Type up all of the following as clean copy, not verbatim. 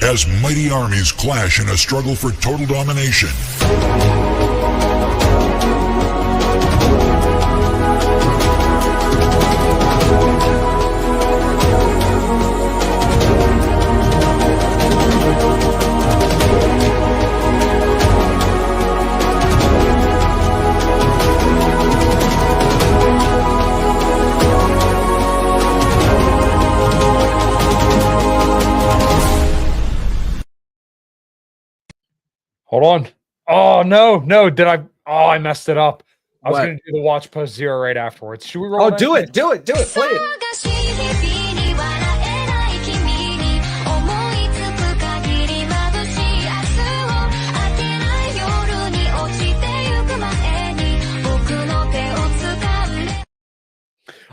as mighty armies clash in a struggle for total domination. Hold on. Oh, no. Did I? Oh, I messed it up. I was What? going to do the watch post 0 right afterwards. Should we roll Oh, that? do it. Play it.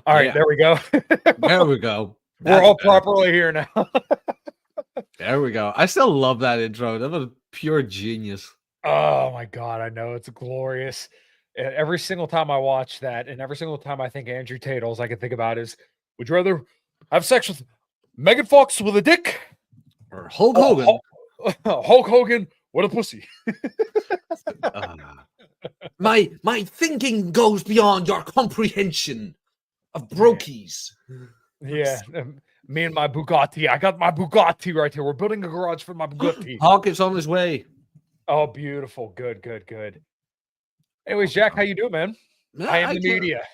All right, Yeah. there we go. There we go. We're That's all better. properly here now. There we go. I still love that intro. That was pure genius. Oh my God, I know it's glorious. Every single time I watch that, and every single time I think Andrew Tate, all I can think about is, would you rather have sex with Megan Fox with a dick Or Hulk Hogan. Hulk Hogan with a pussy? My thinking goes beyond your comprehension of brokies. Yeah, me and my Bugatti. I got my Bugatti right here. We're building a garage for my Bugatti. Hulk is on his way. Oh, beautiful. Good. Anyways, Jack, how you doing, man? No, I am the can't- media.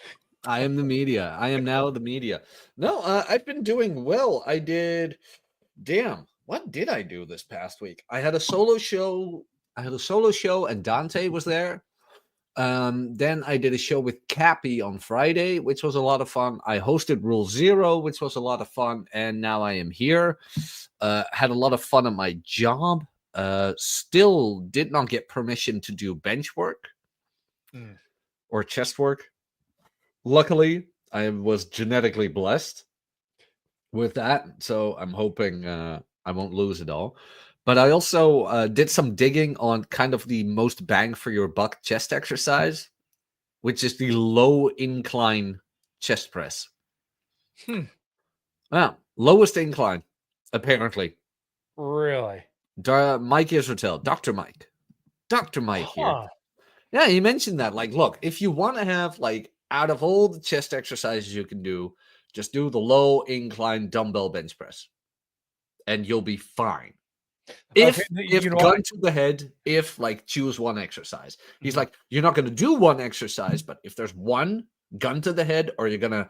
I am the media. I am now the media. No, I've been doing well. I did. Damn, what did I do this past week? I had a solo show. And Dante was there. Then I did a show with Cappy on Friday, which was a lot of fun. I hosted Rule Zero, which was a lot of fun, and now I am here. Had a lot of fun at my job. Still did not get permission to do bench work or chest work. Luckily, I was genetically blessed with that, so I'm hoping I won't lose it all. But I also did some digging on kind of the most bang for your buck chest exercise, which is the low incline chest press. Lowest incline, apparently. Really? Mike Israel, Dr. Mike here. Yeah, he mentioned that. Like, look, if you want to have, like, out of all the chest exercises you can do, just do the low incline dumbbell bench press, and you'll be fine. If gun to the head, like choose one exercise. He's like, you're not going to do one exercise, but if there's one gun to the head, or you're going to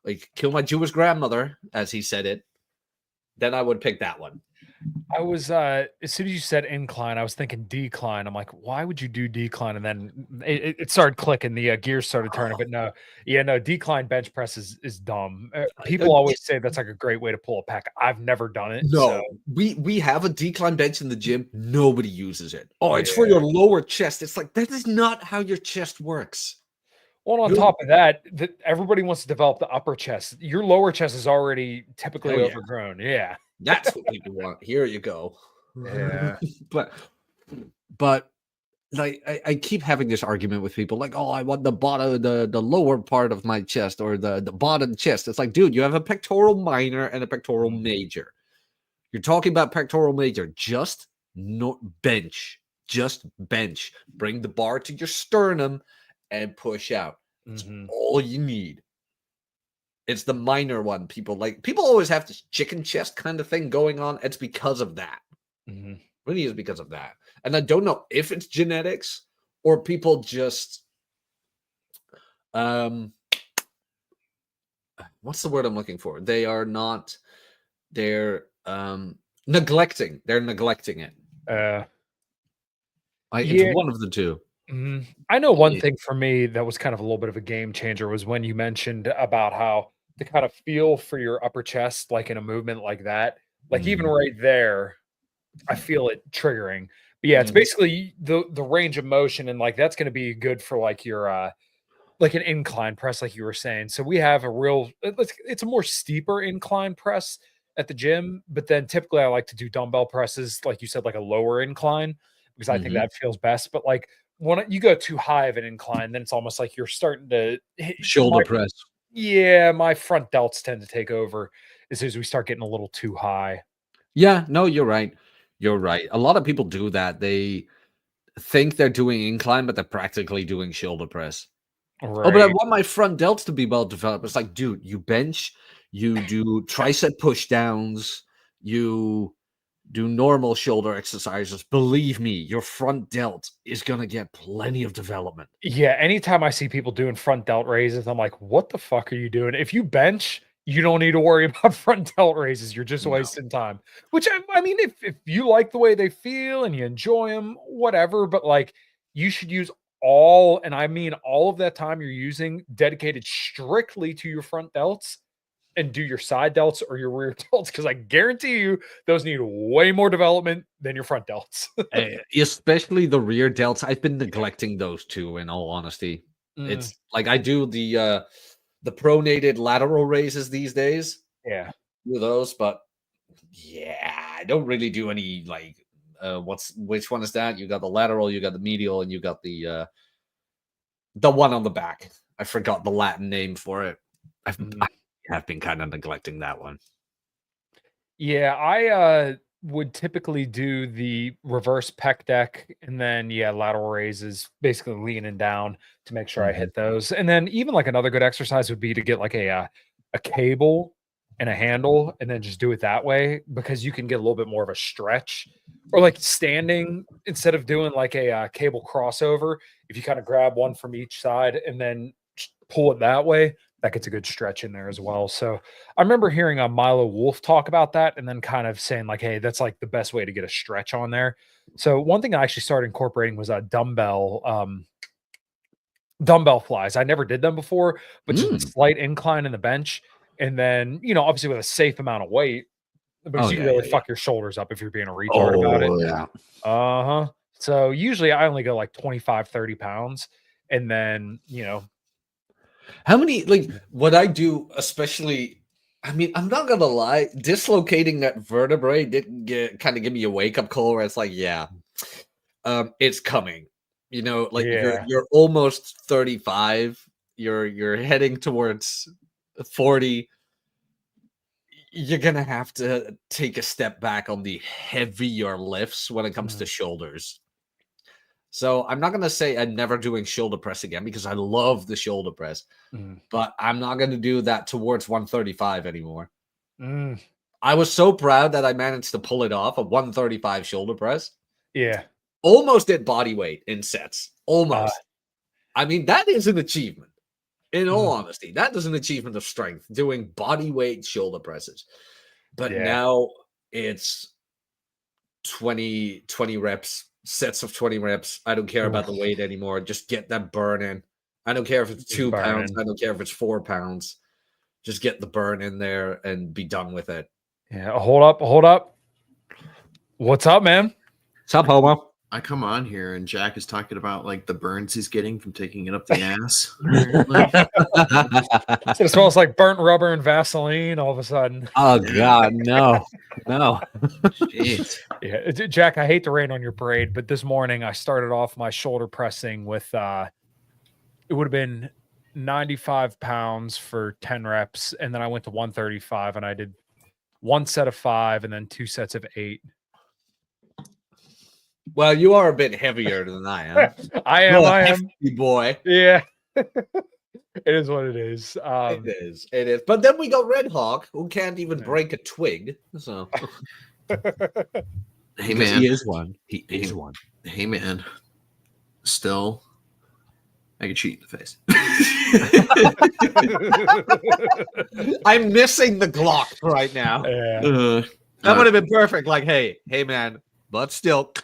like kill my Jewish grandmother, as he said it, then I would pick that one. I was as soon as you said incline, I was thinking decline. I'm like, why would you do decline? And then it started clicking, the gears started turning. But no, decline bench press is dumb. People always say that's like a great way to pull a pack. I've never done it. No, so. we have a decline bench in the gym. Nobody uses it. Oh, it's for your lower chest. It's like, that is not how your chest works. Well, on top of that, everybody wants to develop the upper chest. Your lower chest is already typically overgrown. Yeah. That's what people want. Here you go. Yeah. but like I keep having this argument with people like, oh, I want the bottom, the lower part of my chest, or the bottom chest. It's like, dude, you have a pectoral minor and a pectoral major. You're talking about pectoral major. Just bench. Just bench. Bring the bar to your sternum and push out. That's all you need. It's the minor one. People always have this chicken chest kind of thing going on. It's because of that. Really is because of that. And I don't know if it's genetics or people just what's the word I'm looking for? They're neglecting. They're neglecting it. It's one of the two. I know one thing for me that was kind of a little bit of a game changer was when you mentioned about how to kind of feel for your upper chest, like in a movement like that, like even right there, I feel it triggering. But yeah, it's basically the range of motion, and like that's going to be good for like your like an incline press, like you were saying. So we have it's a more steeper incline press at the gym, but then typically I like to do dumbbell presses, like you said, like a lower incline, because I think that feels best. But like when you go too high of an incline, then it's almost like you're starting to shoulder press. Yeah, my front delts tend to take over as soon as we start getting a little too high. Yeah, no, you're right. You're right. A lot of people do that. They think they're doing incline, but they're practically doing shoulder press. Oh, but I Right. want my front delts to be well developed. It's like, dude, you bench, you do tricep push downs, you do normal shoulder exercises. Believe me, your front delt is gonna get plenty of development. Yeah, anytime I see people doing front delt raises, I'm like, "What the fuck are you doing?" If you bench, you don't need to worry about front delt raises. You're just No. wasting time. Which I mean, if you like the way they feel and you enjoy them, whatever. But like, you should use all, and I mean all of that time you're using dedicated strictly to your front delts, and do your side delts or your rear delts because I guarantee you those need way more development than your front delts. Especially the rear delts. I've been neglecting those two, in all honesty. Mm, It's like I do the pronated lateral raises these days yeah. with those, but yeah, I don't really do any like which one is that? You got the lateral, you got the medial, and you got the one on the back. I forgot the Latin name for it. Mm. I have been kind of neglecting that one. Yeah, I would typically do the reverse pec deck and then lateral raises, basically leaning down to make sure I hit those. And then even like another good exercise would be to get like a cable and a handle and then just do it that way because you can get a little bit more of a stretch. Or like standing instead of doing like a cable crossover, if you kind of grab one from each side and then pull it that way, that gets a good stretch in there as well. So I remember hearing a Milo Wolf talk about that and then kind of saying like, hey, that's like the best way to get a stretch on there. So one thing I actually started incorporating was a dumbbell flies. I never did them before, but just a slight incline in the bench. And then, obviously with a safe amount of weight, because you can really fuck your shoulders up if you're being a retard about it. Yeah. Uh-huh. So usually I only go like 25, 30 pounds. And then, How many, like, what I do, especially, I mean, I'm not gonna lie, dislocating that vertebrae didn't give me a wake up call where it's like, it's coming. Like you're almost 35, you're heading towards 40. You're gonna have to take a step back on the heavier lifts when it comes to shoulders. So I'm not gonna say I'm never doing shoulder press again because I love the shoulder press, but I'm not gonna do that towards 135 anymore. I was so proud that I managed to pull it off, a 135 shoulder press. Yeah. Almost at body weight in sets. Almost. I mean, that is an achievement. In all honesty, that is an achievement of strength, doing body weight shoulder presses. But now it's 20 reps, sets of 20 reps. I don't care about the weight anymore. Just get that burn in. I don't care if it's 2 pounds. I don't care if it's 4 pounds. Just get the burn in there and be done with it. Yeah. Hold up. What's up, man? What's up, Homo? I come on here and Jack is talking about like the burns he's getting from taking it up the ass. It smells like burnt rubber and Vaseline all of a sudden. Oh God, no. Jeez. Yeah, Jack, I hate to rain on your parade, but this morning I started off my shoulder pressing with it would have been 95 pounds for 10 reps, and then I went to 135 and I did 1 set of 5 and then 2 sets of 8. Well, you are a bit heavier than I am. I am. Hefty boy. Yeah. It is what it is. It is. But then we got Red Hawk, who can't even break a twig. So, Hey man, he is one. He is one. Hey man, still, I could cheat in the face. I'm missing the Glock right now. Yeah. That would have been perfect. Like, hey man, but still,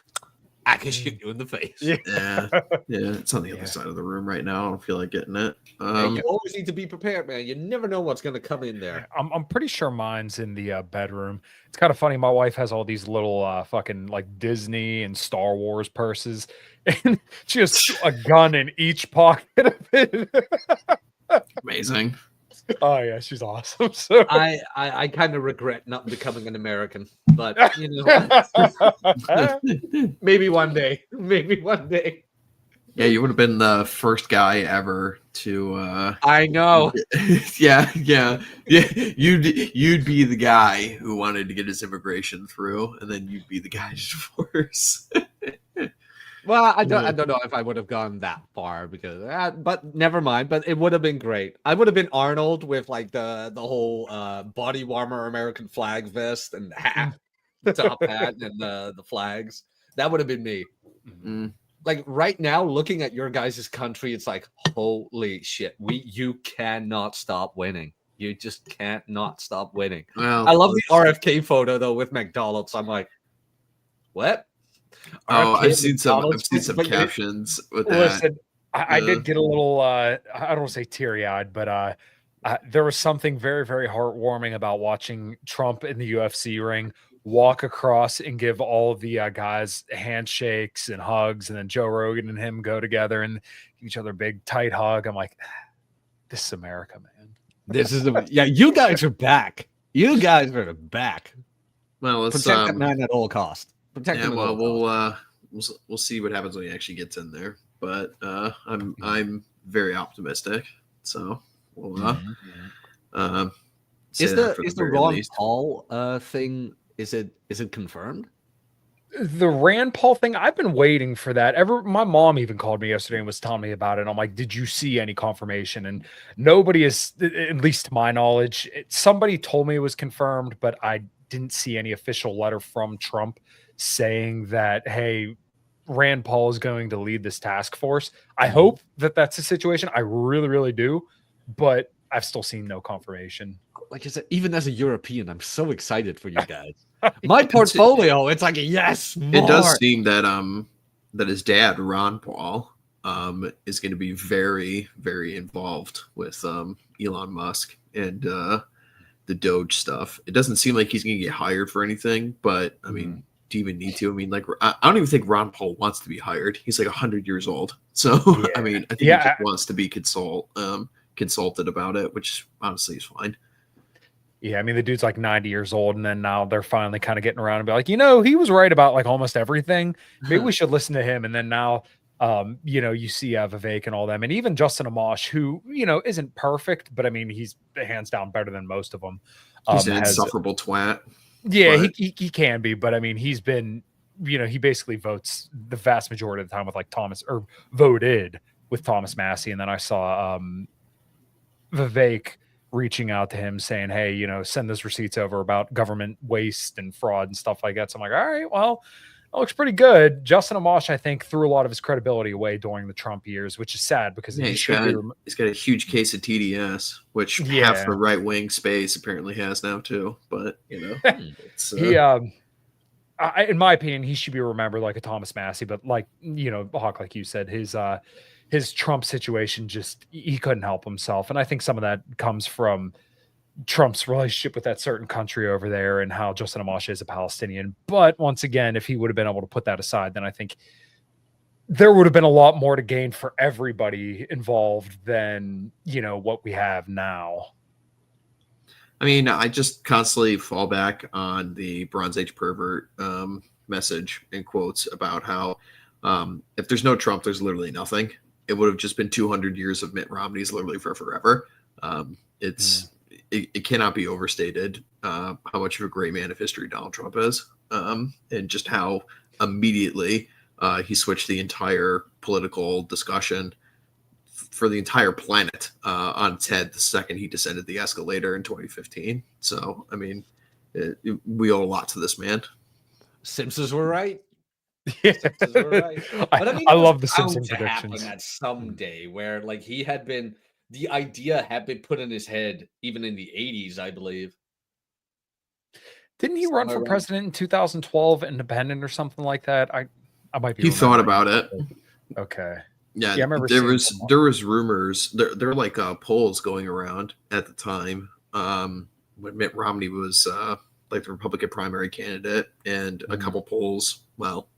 I can shoot you in the face. Yeah, it's on the other side of the room right now. I don't feel like getting it. You always need to be prepared, man. You never know what's going to come in there. I'm pretty sure mine's in the bedroom. It's kind of funny. My wife has all these little fucking like Disney and Star Wars purses, and she has a gun in each pocket of it. Amazing. Oh yeah, she's awesome. So I kind of regret not becoming an American, but you know, maybe one day. Yeah, you would have been the first guy ever to I know. yeah, you'd be the guy who wanted to get his immigration through, and then you'd be the guy to divorce. Well, I don't know if I would have gone that far because, but never mind. But it would have been great. I would have been Arnold with like the whole body warmer American flag vest and hat, top hat, and the flags. That would have been me. Mm. Like right now, looking at your guys' country, it's like holy shit. You cannot stop winning. You just can't not stop winning. Well, I love the RFK photo though with McDonald's. I'm like, what? oh, RFK I've seen some McDonald's? But captions with that. Listen, I did get a little I don't want to say teary-eyed, but there was something very, very heartwarming about watching Trump in the UFC ring walk across and give all of the guys handshakes and hugs, and then Joe Rogan and him go together and give each other a big tight hug. I'm like, this is America, man. This is yeah. You guys are back. You guys are back. Well, let's Protect that man at all cost. Protect yeah, him. well, we'll see what happens when he actually gets in there. But I'm very optimistic. So we'll say Is that for the very Ron least. Paul thing? Is it confirmed? The Rand Paul thing, I've been waiting for that. My mom even called me yesterday and was telling me about it. I'm like, did you see any confirmation? And nobody is, at least to my knowledge, somebody told me it was confirmed, but I didn't see any official letter from Trump saying that, hey, Rand Paul is going to lead this task force. I hope that that's the situation. I really, really do. But I've still seen no confirmation. Like I said, even as a European, I'm so excited for you guys. My portfolio, it's like yes, more. It does seem that that his dad, Ron Paul, is going to be very, very involved with Elon Musk and the Doge stuff. It doesn't seem like he's going to get hired for anything, but I mean, do you even need to? I mean, like, I don't even think Ron Paul wants to be hired. He's like 100 years old, so Yeah. I mean, I think he just wants to be consulted about it, which honestly is fine. Yeah, I mean, the dude's like 90 years old, and then now they're finally kind of getting around and be like, he was right about like almost everything. Maybe we should listen to him. And then now, you see Vivek and all them, and even Justin Amash, who, isn't perfect, but I mean, he's hands down better than most of them. He's an insufferable twat. Yeah, but... he can be, but I mean, he's been, he basically votes the vast majority of the time with like voted with Thomas Massey. And then I saw Vivek reaching out to him saying, hey, send those receipts over about government waste and fraud and stuff like that. So I'm like, all right, well, that looks pretty good. Justin Amash, I think, threw a lot of his credibility away during the Trump years, which is sad because he's got a huge case of TDS, which half the right wing space apparently has now too. But it's, in my opinion, he should be remembered like a Thomas Massey. But like Hawk, like you said, his Trump situation, just he couldn't help himself. And I think some of that comes from Trump's relationship with that certain country over there and how Justin Amash is a Palestinian. But once again, if he would have been able to put that aside, then I think there would have been a lot more to gain for everybody involved than, what we have now. I mean, I just constantly fall back on the Bronze Age pervert message in quotes about how if there's no Trump, there's literally nothing. It would have just been 200 years of Mitt Romney's literally for forever. It cannot be overstated how much of a great man of history Donald Trump is, and just how immediately he switched the entire political discussion for the entire planet on its head the second he descended the escalator in 2015. So, I mean, we owe a lot to this man. Simpsons were right. Yeah. Simpsons were right. But I mean, I love the Simpsons predictions. predictions. That someday where like the idea had been put in his head even in the 80s, I believe. Didn't he run for president in 2012, independent or something like that? I might be. He thought about it. Okay. Yeah, I remember there was rumors. There were like polls going around at the time when Mitt Romney was like the Republican primary candidate, and a couple polls. Well,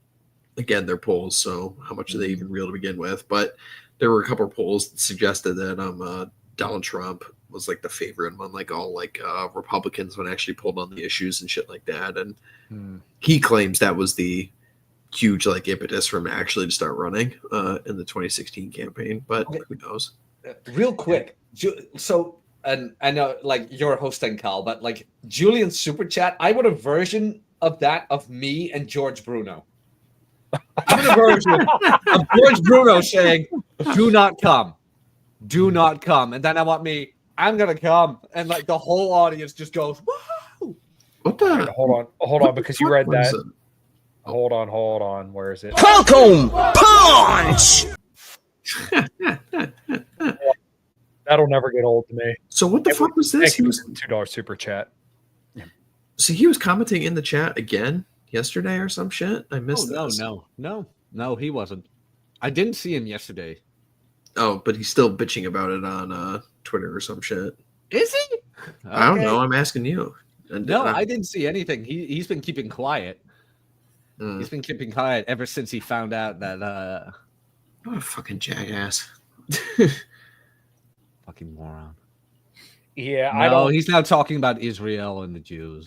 again, they're polls, so how much are they even real to begin with? But there were a couple of polls that suggested that Donald Trump was like the favorite among like all like Republicans when actually pulled on the issues and shit like that. And he claims that was the huge like impetus for him actually to start running in the 2016 campaign. But Okay. who knows? Real quick, so and I know like you're hosting, Carl, but like Julian's super chat, I want a version of that of me and George Bruno. I want a version of George Bruno saying, "Do not come, do not come," and then I want me, "I'm gonna come," and like the whole audience just goes, "Woo!" What the? Hold what on, the because you fuck read was that. it? Hold on. Where is it? Falcon punch. That'll never get old to me. So what the It fuck was this? Thank He you was for the $2 super chat. so he was commenting in the chat again yesterday or some shit. I missed this. No, he wasn't. I didn't see him yesterday. Oh, but he's still bitching about it on Twitter or some shit. Is he? I don't Okay. know. I'm asking you. And, No, I didn't see anything. He's been keeping quiet. mm, He's been keeping quiet ever since he found out that what a fucking jackass. fucking moron. Yeah, No, he's now talking about Israel and the Jews.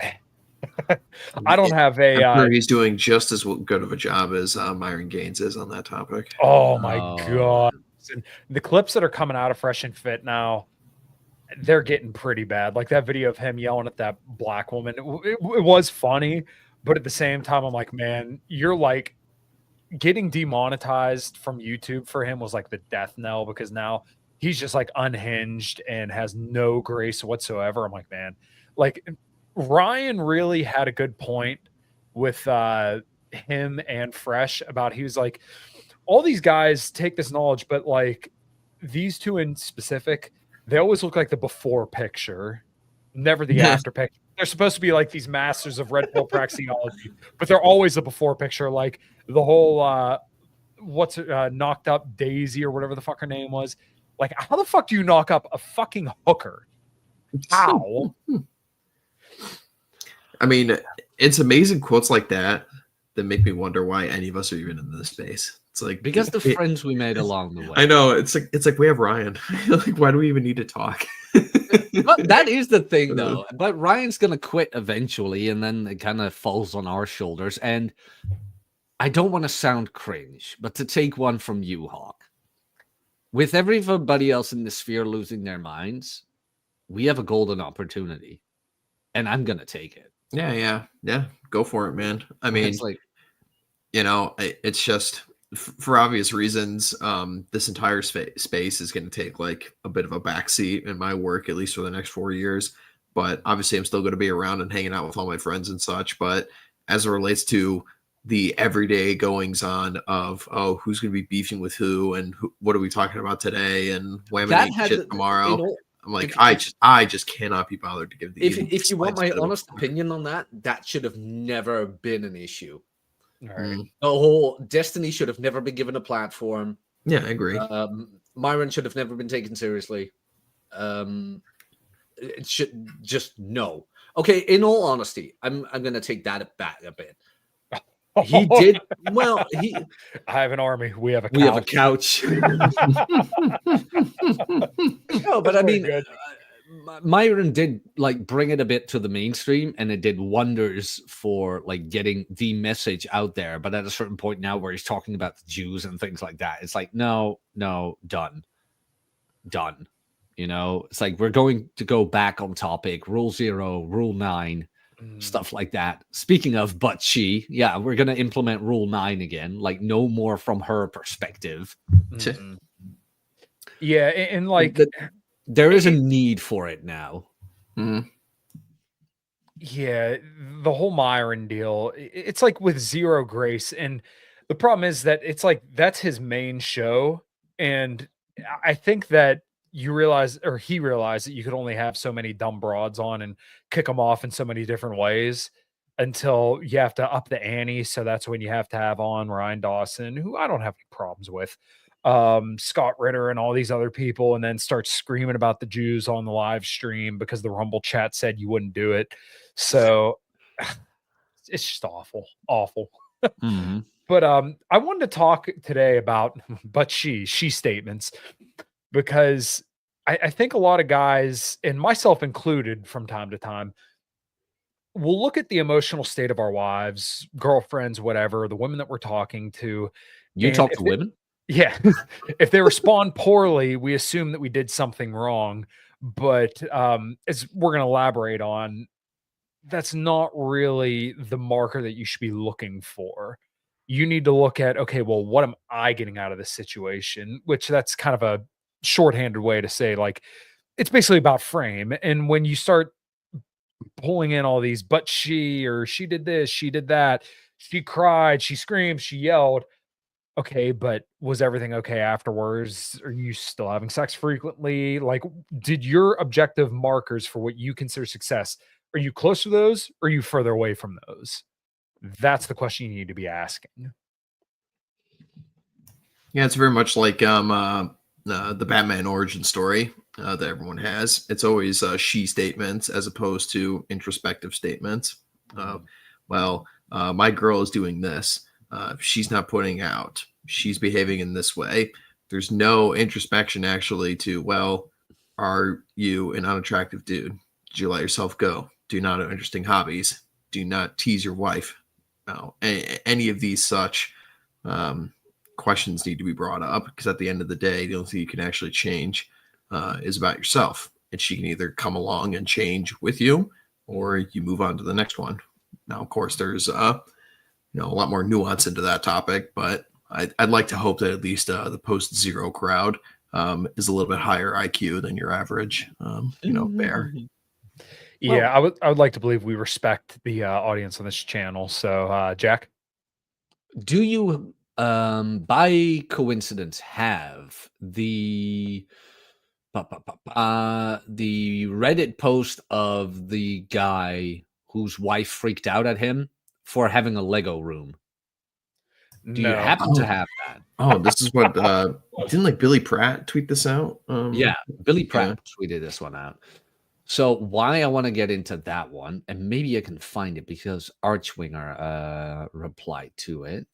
I don't have a. I'm sure he's doing just as good of a job as Myron Gaines is on that topic. Oh my Oh. god! And the clips that are coming out of Fresh and Fit now, they're getting pretty bad. Like that video of him yelling at that black woman. It was funny, but at the same time, I'm like, man, you're like getting demonetized from YouTube for him was like the death knell because now he's just like unhinged and has no grace whatsoever. I'm like, man, like Ryan really had a good point with him and Fresh about he was like, all these guys take this knowledge, but like these two in specific, they always look like the before picture, never the after picture. They're supposed to be like these masters of Red Pill praxeology, but they're always the before picture. Like the whole knocked up Daisy or whatever the fuck her name was. Like, how the fuck do you knock up a fucking hooker? How? I mean, it's amazing quotes like that that make me wonder why any of us are even in this space. It's like Because the friends we made along the way. I know it's like we have Ryan. Like, why do we even need to talk? But that is the thing, though. But Ryan's gonna quit eventually, and then it kind of falls on our shoulders. And I don't want to sound cringe, but to take one from you, Hawk, with everybody else in the sphere losing their minds, we have a golden opportunity, and I'm gonna take it. Yeah. Go for it, man. I mean, It's like, it's just for obvious reasons. This entire space is going to take like a bit of a backseat in my work, at least for the next 4 years. But obviously, I'm still going to be around and hanging out with all my friends and such. But as it relates to the everyday goings on of who's going to be beefing with who and what are we talking about today and whamming shit tomorrow. I'm like, I just cannot be bothered to give the. if you want my slightest bit of honest a- opinion on that, that should have never been an issue. All right. The whole Destiny should have never been given a platform. Yeah, I agree. Myron should have never been taken seriously. It should just no. Okay, in all honesty, I'm gonna take that back a bit. He did well. I have an army. We have a couch. We have a couch. No, but I Very mean, good. Myron did like bring it a bit to the mainstream, and it did wonders for like getting the message out there. But at a certain point now, where he's talking about the Jews and things like that, it's like no, done. You know, it's like we're going to go back on topic. Rule 0, Rule 9. Stuff like that. Speaking of, but we're going to implement Rule 9 again. Like, no more from her perspective. Mhm. Yeah, and like, There is a need for it now. Mhm. yeah, the whole Myron deal, it's like with zero grace. And the problem is that it's like that's his main show. And I think that you realize, or he realized that you could only have so many dumb broads on and kick them off in so many different ways until you have to up the ante. So that's when you have to have on Ryan Dawson, who I don't have any problems with, Scott Ritter and all these other people, and then start screaming about the Jews on the live stream because the Rumble chat said you wouldn't do it. So it's just awful. Mm-hmm. But I wanted to talk today about but she statements, because I think a lot of guys, and myself included from time to time, we'll look at the emotional state of our wives, girlfriends, whatever, the women that we're talking to. You And talk if to they, women? yeah, if they respond poorly, we assume that we did something wrong. But as we're going to elaborate on, that's not really the marker that you should be looking for. You need to look at, okay, well, what am I getting out of this situation? Which that's kind of a shorthanded way to say, like, it's basically about frame. And when you start pulling in all these, but she did this, she did that, she cried, she screamed, she yelled. Okay, but was everything okay afterwards? Are you still having sex frequently? Like, did your objective markers for what you consider success, are you close to those or are you further away from those? That's the question you need to be asking. Yeah, it's very much like the Batman origin story that everyone has. It's always she statements as opposed to introspective statements. My girl is doing this. She's not putting out. She's behaving in this way. There's no introspection actually to, well, are you an unattractive dude? Did you let yourself go? Do you not have interesting hobbies? Do not tease your wife. No, any of these such questions need to be brought up, because at the end of the day, the only thing you can actually change is about yourself. And she can either come along and change with you, or you move on to the next one. Now, of course, there's a lot more nuance into that topic, but I'd like to hope that at least the post-zero crowd is a little bit higher IQ than your average, bear. Yeah, I would like to believe we respect the audience on this channel. So, Jack, Do you, by coincidence, have the Reddit post of the guy whose wife freaked out at him for having a Lego room? Do you no. happen to have that? Oh, this is what didn't like Billy Pratt tweet this out? Yeah, Billy Pratt tweeted this one out. So why I want to get into that one, and maybe I can find it because Archwinger replied to it.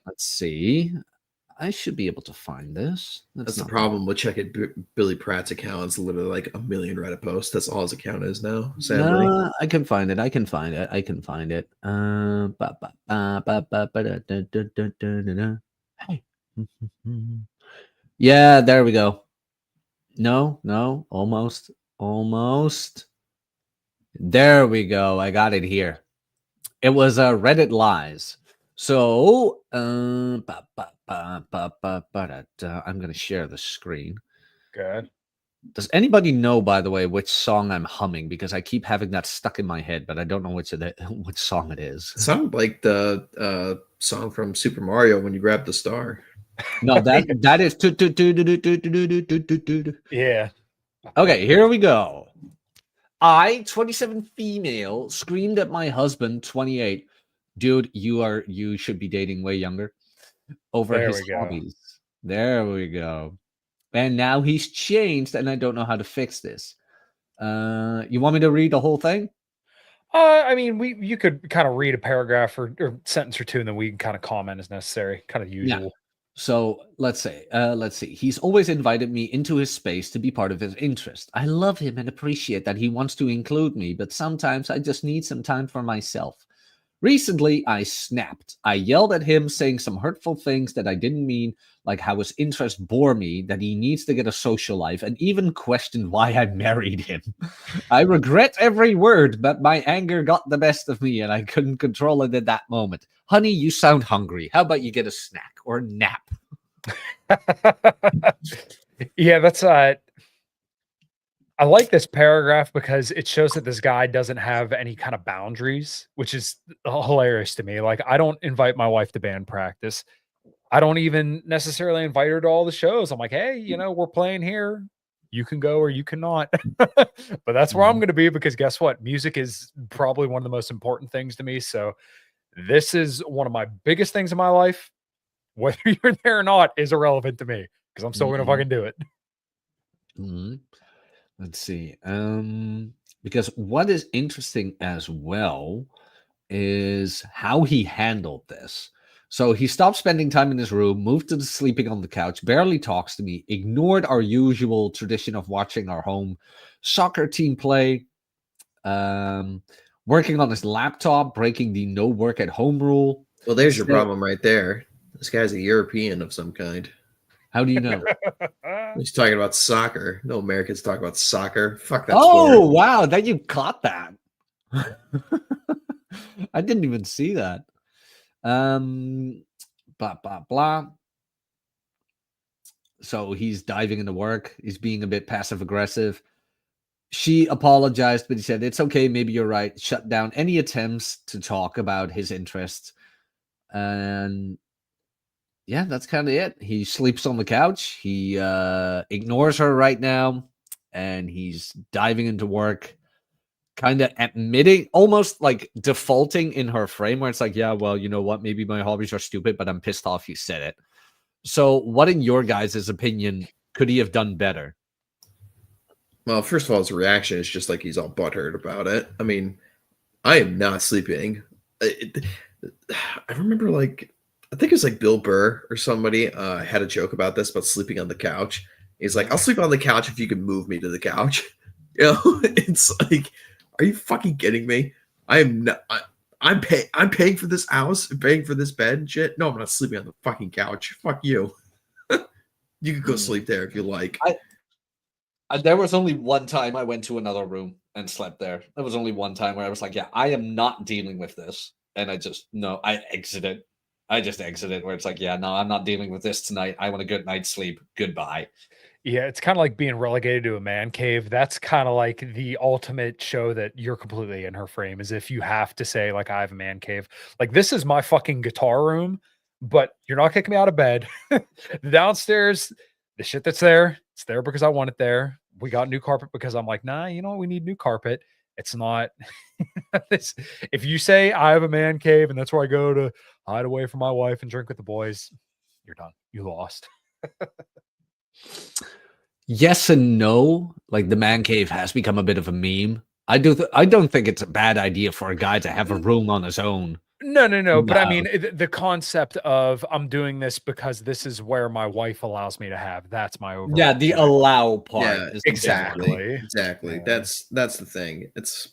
Let's see. I should be able to find this. That's the problem with checking Billy Pratt's account. It's literally like 1 million Reddit posts. That's all his account is now, sadly. No, I can find it. Hey. Yeah, there we go. No, almost. There we go. I got it here. It was Reddit lies. So, I'm going to share the screen. Good. Does anybody know, by the way, which song I'm humming? Because I keep having that stuck in my head, but I don't know which song it is. It sounded like the song from Super Mario when you grab the star. No, that is. Yeah. Okay, here we go. I, 27 female, screamed at my husband, 28. Dude, you should be dating way younger. Over his hobbies. There we go. And now he's changed, and I don't know how to fix this. You want me to read the whole thing? I mean, you could kind of read a paragraph or sentence or two, and then we can kind of comment as necessary, kind of usual. Yeah. So let's see. He's always invited me into his space to be part of his interest. I love him and appreciate that he wants to include me, but sometimes I just need some time for myself. Recently, I snapped. I yelled at him, saying some hurtful things that I didn't mean, like how his interests bore me, that he needs to get a social life, and even questioned why I married him. I regret every word, but my anger got the best of me, and I couldn't control it at that moment. Honey, you sound hungry. How about you get a snack or a nap? Yeah, that's I like this paragraph because it shows that this guy doesn't have any kind of boundaries, which is hilarious to me. Like, I don't invite my wife to band practice. I don't even necessarily invite her to all the shows. I'm like, hey, we're playing here. You can go or you cannot. But that's where I'm going to be, because guess what? Music is probably one of the most important things to me. So this is one of my biggest things in my life. Whether you're there or not is irrelevant to me, because I'm still going to fucking do it. Let's see. Because what is interesting as well is how he handled this. So he stopped spending time in his room, moved to sleeping on the couch, barely talks to me, ignored our usual tradition of watching our home soccer team play. working on his laptop, breaking the no work at home rule. Well, there's your So- problem right there. This guy's a European of some kind. How do you know? He's talking about soccer. No Americans talk about soccer. Fuck that Oh, sport. wow. That you caught that. I didn't even see that. Blah, blah, blah. So he's diving into work. He's being a bit passive aggressive. She apologized, but he said, it's okay. Maybe you're right. Shut down any attempts to talk about his interests. And yeah, that's kind of it. He sleeps on the couch. He ignores her right now. And he's diving into work, kind of admitting, almost like defaulting in her frame where it's like, yeah, well, you know what? Maybe my hobbies are stupid, but I'm pissed off you said it. So what, in your guys' opinion, could he have done better? Well, first of all, his reaction is just like he's all butthurt about it. I mean, I am not sleeping. I remember, like, I think it was like Bill Burr or somebody had a joke about this, about sleeping on the couch. He's like, I'll sleep on the couch if you can move me to the couch. You know, it's like, are you fucking kidding me? I am not. I'm paying for this house, paying for this bed and shit. No, I'm not sleeping on the fucking couch. Fuck you. You could go sleep there if you like. There was only one time I went to another room and slept there. There was only one time where I was like, yeah, I am not dealing with this. And I just, no, I exited. I just exited where it's like, yeah, no, I'm not dealing with this tonight. I want a good night's sleep. Goodbye. Yeah, it's kind of like being relegated to a man cave. That's kind of like the ultimate show that you're completely in her frame, is if you have to say, like, I have a man cave. Like, this is my fucking guitar room, but you're not kicking me out of bed. Downstairs, the shit that's there, it's there because I want it there. We got new carpet because I'm like, nah, you know what? We need new carpet. It's not this. If you say I have a man cave and that's where I go to hide away from my wife and drink with the boys, you're done. You lost. Yes and no. Like, the man cave has become a bit of a meme. I don't think it's a bad idea for a guy to have a room on his own. No. But I No. mean, the concept of I'm doing this because this is where my wife allows me to have. That's my overall. Yeah, the point. allow part. Yeah, is the exactly. big one. Exactly. Yeah. That's the thing. It's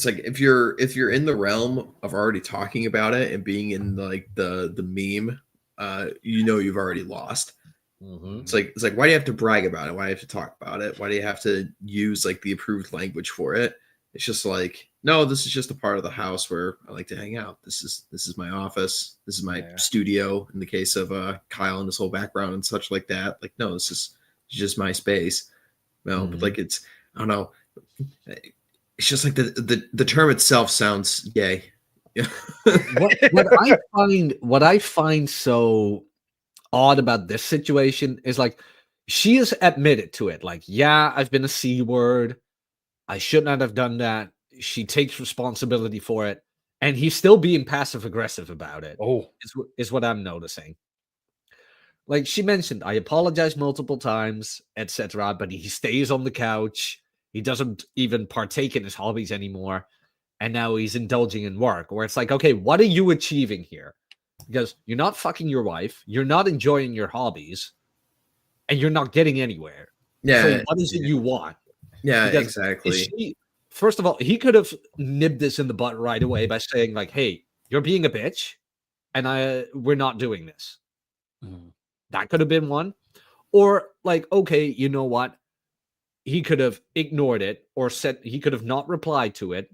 like if you're in the realm of already talking about it and being in like the meme, you know you've already lost. Mhm. It's like why do you have to brag about it? Why do you have to talk about it? Why do you have to use like the approved language for it? It's just like, no, this is just a part of the house where I like to hang out. This is my office. This is my Yeah. studio. In the case of Kyle and his whole background and such like that. Like, no, this is just my space. No, but like it's, I don't know. It's just like the term itself sounds gay. Yeah. What I find so odd about this situation is, like, she has admitted to it. Like, yeah, I've been a C word. I should not have done that. She takes responsibility for it, and he's still being passive aggressive about it. Oh, Is what I'm noticing. Like, she mentioned, I apologize multiple times, etc., but he stays on the couch. He doesn't even partake in his hobbies anymore. And now he's indulging in work, where it's like, okay, what are you achieving here? Because you're not fucking your wife, you're not enjoying your hobbies, and you're not getting anywhere. Yeah. So what is it you want? Yeah, Because exactly. First of all, he could have nibbed this in the butt right away by saying, like, hey, you're being a bitch, and we're not doing this. That could have been one. Or, like, okay, you know what? He could have ignored it, or said he could have not replied to it,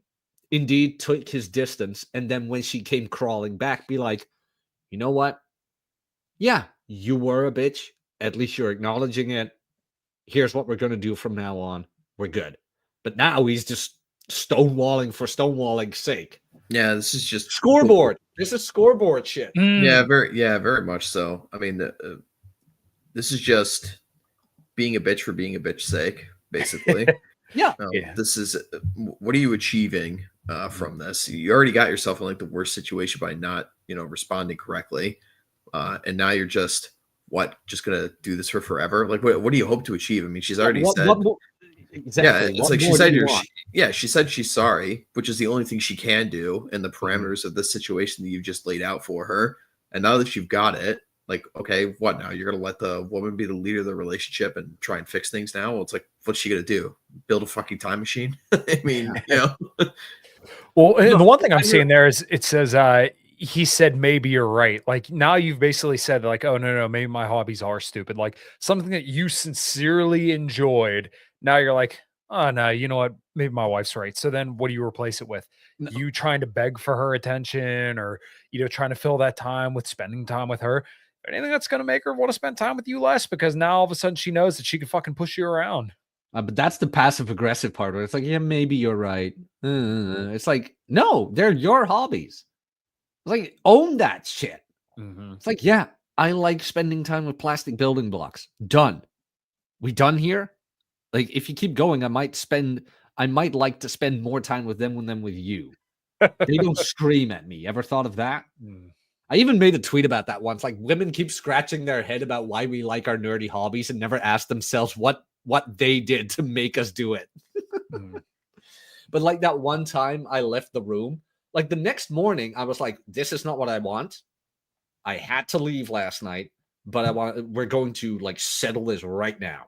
indeed took his distance, and then when she came crawling back, be like, you know what? Yeah, you were a bitch. At least you're acknowledging it. Here's what we're going to do from now on. We're good. But now he's just stonewalling for stonewalling's sake. Yeah, this is just Scoreboard. This is scoreboard shit. Yeah, very much so. I mean, this is just being a bitch for being a bitch's sake, basically. Yeah. Yeah. This is what are you achieving from this? You already got yourself in like the worst situation by not, responding correctly, and now you're just gonna do this for forever? Like, what do you hope to achieve? I mean, she's already said. Exactly. Yeah, it's like she said. She said she's sorry, which is the only thing she can do in the parameters of this situation that you've just laid out for her. And now that you've got it, like, okay, what now? You're gonna let the woman be the leader of the relationship and try and fix things now? Well, it's like, what's she gonna do? Build a fucking time machine? I mean, Well, and No, the one thing I'm I hear- seeing there is it says he said maybe you're right. Like now you've basically said like, oh no, maybe my hobbies are stupid. Like something that you sincerely enjoyed. Now you're like, oh no, you know what? Maybe my wife's right. So then what do you replace it with? No. You trying to beg for her attention or trying to fill that time with spending time with her. Anything that's gonna make her want to spend time with you less because now all of a sudden she knows that she can fucking push you around. But that's the passive aggressive part where it's like, yeah, maybe you're right. It's like, no, they're your hobbies. It's like, own that shit. It's like, yeah, I like spending time with plastic building blocks. Done. We done here? Like, if you keep going, I might like to spend more time with them than with you. They don't scream at me. Ever thought of that? I even made a tweet about that once. Like, women keep scratching their head about why we like our nerdy hobbies and never ask themselves what they did to make us do it. But like that one time I left the room, like the next morning, I was like, this is not what I want. I had to leave last night, but we're going to like settle this right now.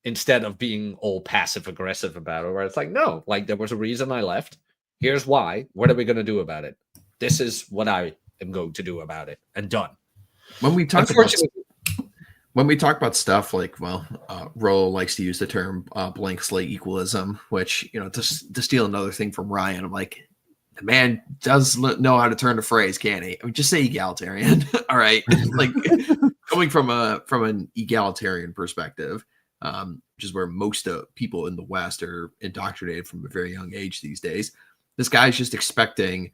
Instead of being all passive aggressive about it, where it's like, no, like there was a reason I left. Here's why. What are we going to do about it? This is what I am going to do about it, and done. When we talk about stuff like, well, Rollo likes to use the term blank slate equalism, which, to steal another thing from Ryan, I'm like, the man does know how to turn a phrase, can't he? I mean, just say egalitarian. All right. Like coming from an egalitarian perspective, which is where most people in the West are indoctrinated from a very young age these days. This guy's just expecting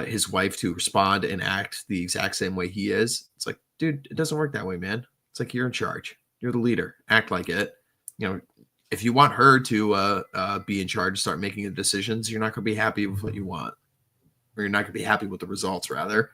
his wife to respond and act the exact same way he is. It's like, dude, it doesn't work that way, man. It's like you're in charge. You're the leader. Act like it. If you want her to be in charge, start making the decisions, you're not going to be happy with what you want, or you're not going to be happy with the results, rather.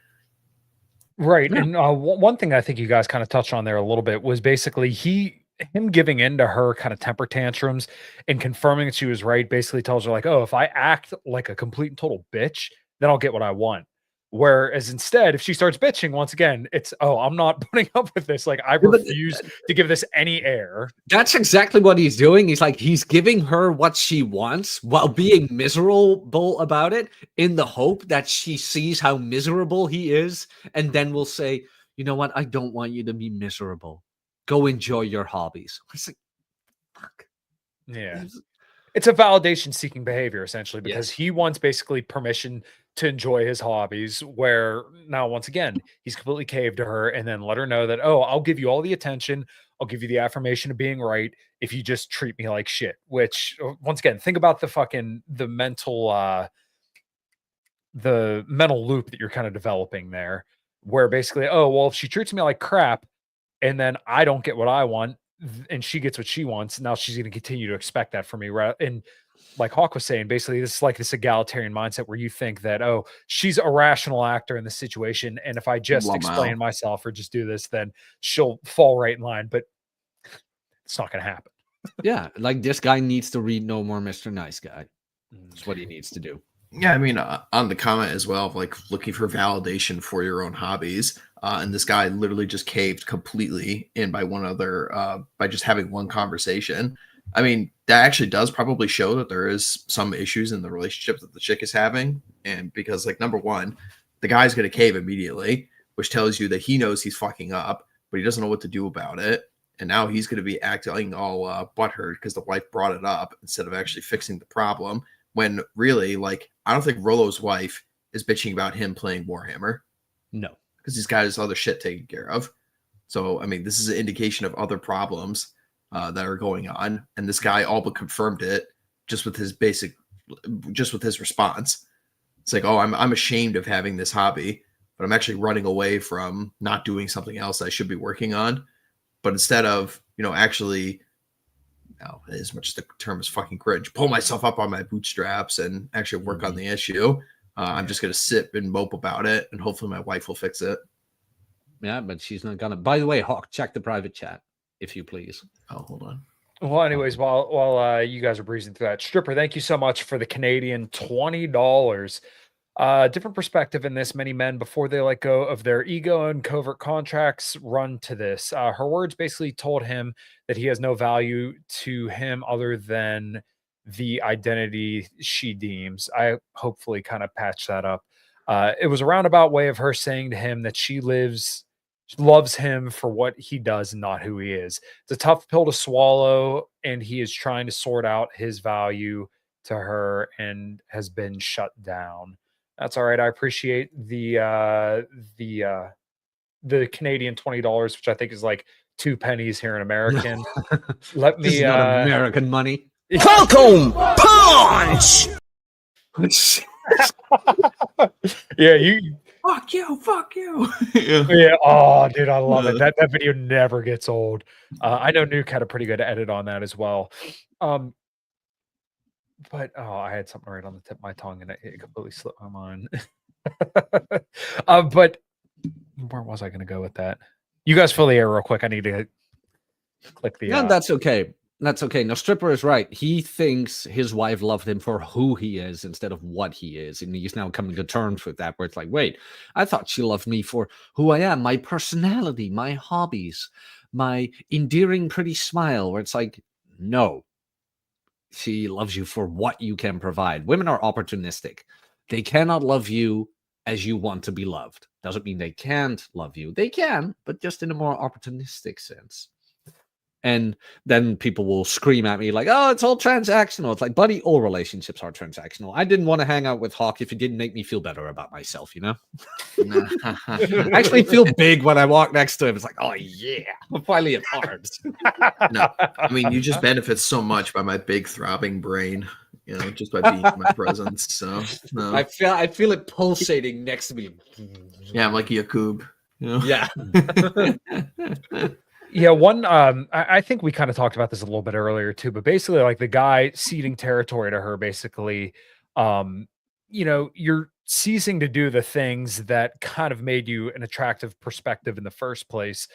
Right. Yeah. And one thing I think you guys kind of touched on there a little bit was basically him giving in to her kind of temper tantrums and confirming that she was right. Basically tells her like, oh, if I act like a complete and total bitch, then I'll get what I want. Whereas instead, if she starts bitching once again, it's, oh, I'm not putting up with this. Like I refuse to give this any air. That's exactly what he's doing. He's giving her what she wants while being miserable about it, in the hope that she sees how miserable he is, and then will say, you know what? I don't want you to be miserable. Go enjoy your hobbies. It's like, fuck. Yeah. It's a validation seeking behavior essentially, because he wants basically permission to enjoy his hobbies, where now once again he's completely caved to her and then let her know that, oh, I'll give you all the attention, I'll give you the affirmation of being right if you just treat me like shit. Which once again, think about the mental loop that you're kind of developing there, where basically, oh well, if she treats me like crap and then I don't get what I want and she gets what she wants, now she's going to continue to expect that from me, right? And like Hawk was saying, basically this is like this egalitarian mindset where you think that, oh, she's a rational actor in this situation, and if I just explain myself or just do this, then she'll fall right in line. But it's not going to happen. Yeah, like this guy needs to read No More Mr. Nice Guy. That's what he needs to do. Yeah, I mean, on the comment as well of like looking for validation for your own hobbies, and this guy literally just caved completely in by just having one conversation. I mean, that actually does probably show that there is some issues in the relationship that the chick is having. And because, like, number one, the guy's going to cave immediately, which tells you that he knows he's fucking up, but he doesn't know what to do about it. And now he's going to be acting all butthurt because the wife brought it up instead of actually fixing the problem. When really, like, I don't think Rollo's wife is bitching about him playing Warhammer. No. Because he's got his other shit taken care of. So, I mean, this is an indication of other problems that are going on, and this guy all but confirmed it just with his response. It's like, oh, I'm ashamed of having this hobby, but I'm actually running away from not doing something else I should be working on. But instead of, actually, as much as the term is fucking cringe, pull myself up on my bootstraps and actually work on the issue, I'm just going to sit and mope about it, and hopefully my wife will fix it. Yeah, but she's not gonna. By the way, Hawk, check the private chat, if you please. Oh, hold on. Well, anyways, while you guys are breezing through that, Stripper, thank you so much for the Canadian $20. Different perspective in this. Many men, before they let go of their ego and covert contracts, run to this. Her words basically told him that he has no value to him other than the identity she deems. I hopefully kind of patch that up. It was a roundabout way of her saying to him that she loves him for what he does, not who he is. It's a tough pill to swallow, and he is trying to sort out his value to her and has been shut down. That's all right. I appreciate the Canadian $20, which I think is like 2 pennies here in American. Let This is me not American money. Falcon punch. yeah, you Fuck you. Yeah. yeah. Oh, dude, I love it. That video never gets old. I know Nuke had a pretty good edit on that as well. But I had something right on the tip of my tongue and it completely slipped my mind. But where was I going to go with that? You guys fill the air real quick. I need to click the. No, that's okay. That's okay. Now, Stripper is right. He thinks his wife loved him for who he is instead of what he is. And he's now coming to terms with that, where it's like, wait, I thought she loved me for who I am, my personality, my hobbies, my endearing, pretty smile. Where it's like, no, she loves you for what you can provide. Women are opportunistic. They cannot love you as you want to be loved. Doesn't mean they can't love you. They can, but just in a more opportunistic sense. And then people will scream at me like, oh, it's all transactional. It's like, buddy, all relationships are transactional. I didn't want to hang out with Hawk if it didn't make me feel better about myself, you know? I actually feel big when I walk next to him. It's like, oh, yeah, I'm finally at Hards. No, I mean, you just benefit so much by my big throbbing brain, you know, just by being in my presence. So, no. I feel it pulsating next to me. Yeah, I'm like Yakub. You know? Yeah. Yeah, one I think we kind of talked about this a little bit earlier too, but basically like the guy ceding territory to her, basically, you know, you're ceasing to do the things that kind of made you an attractive perspective in the first place.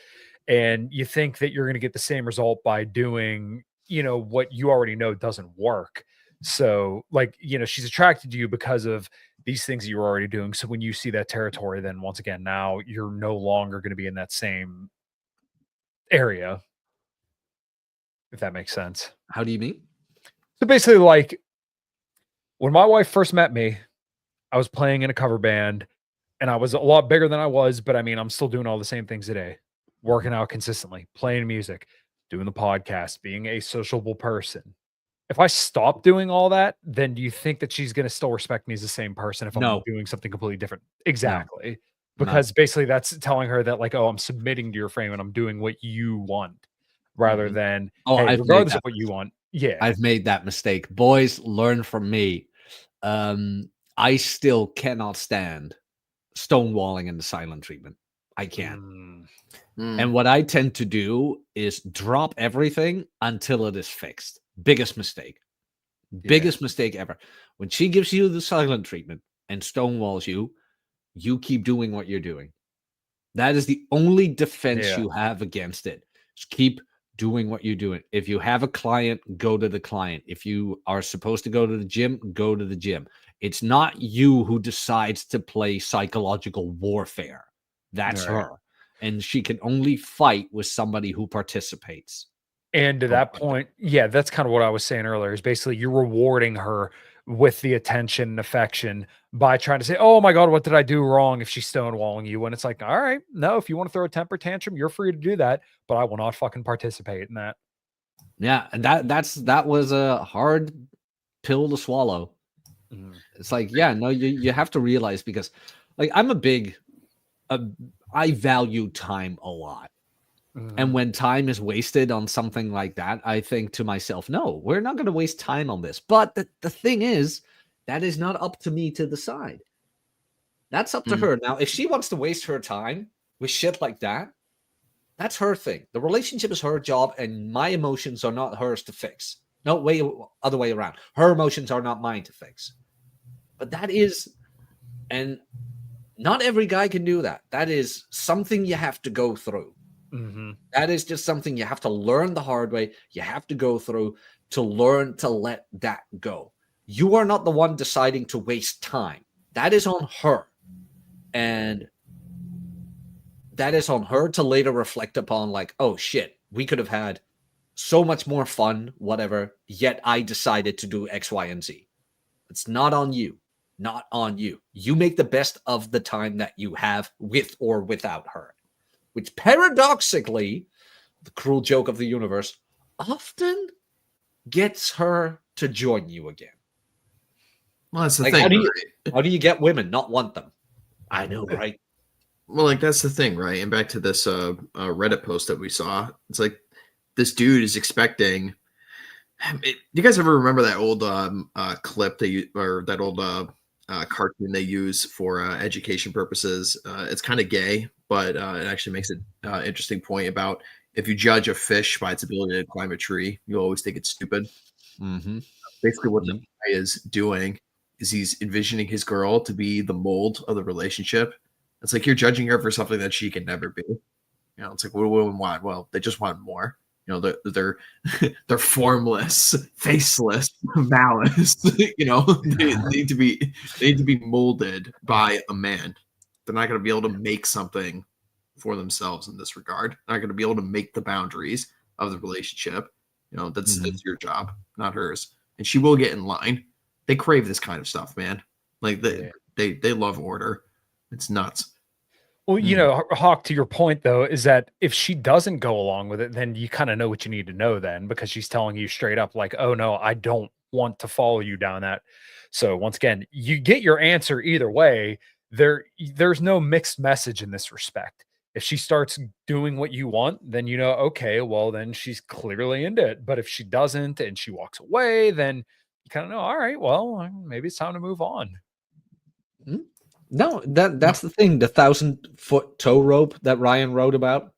And you think that you're going to get the same result by doing, you know, what you already know doesn't work. So like, you know, she's attracted to you because of these things that you're already doing. So when you see that territory, then once again, now you're no longer going to be in that same area, if that makes sense. How do you mean? So basically, like when my wife first met me, I was playing in a cover band and I was a lot bigger than I was, but I mean, I'm still doing all the same things today, working out consistently, playing music, doing the podcast, being a sociable person. If I stop doing all that, then do you think that she's going to still respect me as the same person if I'm No. doing something completely different? Exactly. Because basically that's telling her that like, oh, I'm submitting to your frame and I'm doing what you want rather than, hey, regardless of what you want. Yeah. I've made that mistake. Boys, learn from me. I still cannot stand stonewalling in the silent treatment. I can't. And what I tend to do is drop everything until it is fixed. Biggest mistake. Biggest mistake ever. When she gives you the silent treatment and stonewalls you, you keep doing what you're doing. That is the only defense you have against it. Just keep doing what you're doing. If you have a client, go to the client. If you are supposed to go to the gym, go to the gym. It's not you who decides to play psychological warfare. That's her. And she can only fight with somebody who participates. And to that point, yeah, that's kind of what I was saying earlier, is basically you're rewarding her with the attention and affection by trying to say, oh my God, what did I do wrong if she's stonewalling you? When it's like, all right, no, if you want to throw a temper tantrum, you're free to do that, but I will not fucking participate in that. Yeah, and that was a hard pill to swallow. It's like, yeah, no, you have to realize, because like I'm I value time a lot. And when time is wasted on something like that, I think to myself, no, we're not going to waste time on this. But the thing is, that is not up to me to decide. That's up to her. Now, if she wants to waste her time with shit like that, that's her thing. The relationship is her job, and my emotions are not hers to fix. No way, other way around. Her emotions are not mine to fix. But that is, and not every guy can do that. That is something you have to go through. That is just something you have to learn the hard way. You have to go through to learn to let that go. You are not the one deciding to waste time. That is on her. And that is on her to later reflect upon, like, oh shit, we could have had so much more fun, whatever. Yet I decided to do X, Y, and Z. It's not on you. Not on you. You make the best of the time that you have with or without her. Which paradoxically, the cruel joke of the universe, often gets her to join you again. Well, that's the Like, thing. how do you get women, not want them? I know, right? Well, like that's the thing, right? And back to this Reddit post that we saw, it's like this dude is expecting. Do you guys ever remember that old clip or that old cartoon they use for education purposes? It's kind of gay, but it actually makes an interesting point about if you judge a fish by its ability to climb a tree, you always think it's stupid. Mm-hmm. Basically, what the guy is doing is he's envisioning his girl to be the mold of the relationship. It's like you're judging her for something that she can never be. You know, it's like what do women want? Well, they just want more. You know, they're formless, faceless, malice. You know, they need to be molded by a man. They're not going to be able to make something for themselves in this regard. They're not going to be able to make the boundaries of the relationship. You know, that's your job, not hers. And she will get in line. They crave this kind of stuff, man. Like they love order. It's nuts. Well, you know, Hawk, to your point, though, is that if she doesn't go along with it, then you kind of know what you need to know then, because she's telling you straight up, like, oh, no, I don't want to follow you down that. So once again, you get your answer either way. There's no mixed message in this respect. If she starts doing what you want, then you know, okay, well, then she's clearly into it. But if she doesn't and she walks away, then you kind of know, all right, well, maybe it's time to move on. No, that's the thing, the 1,000-foot tow rope that Ryan wrote about,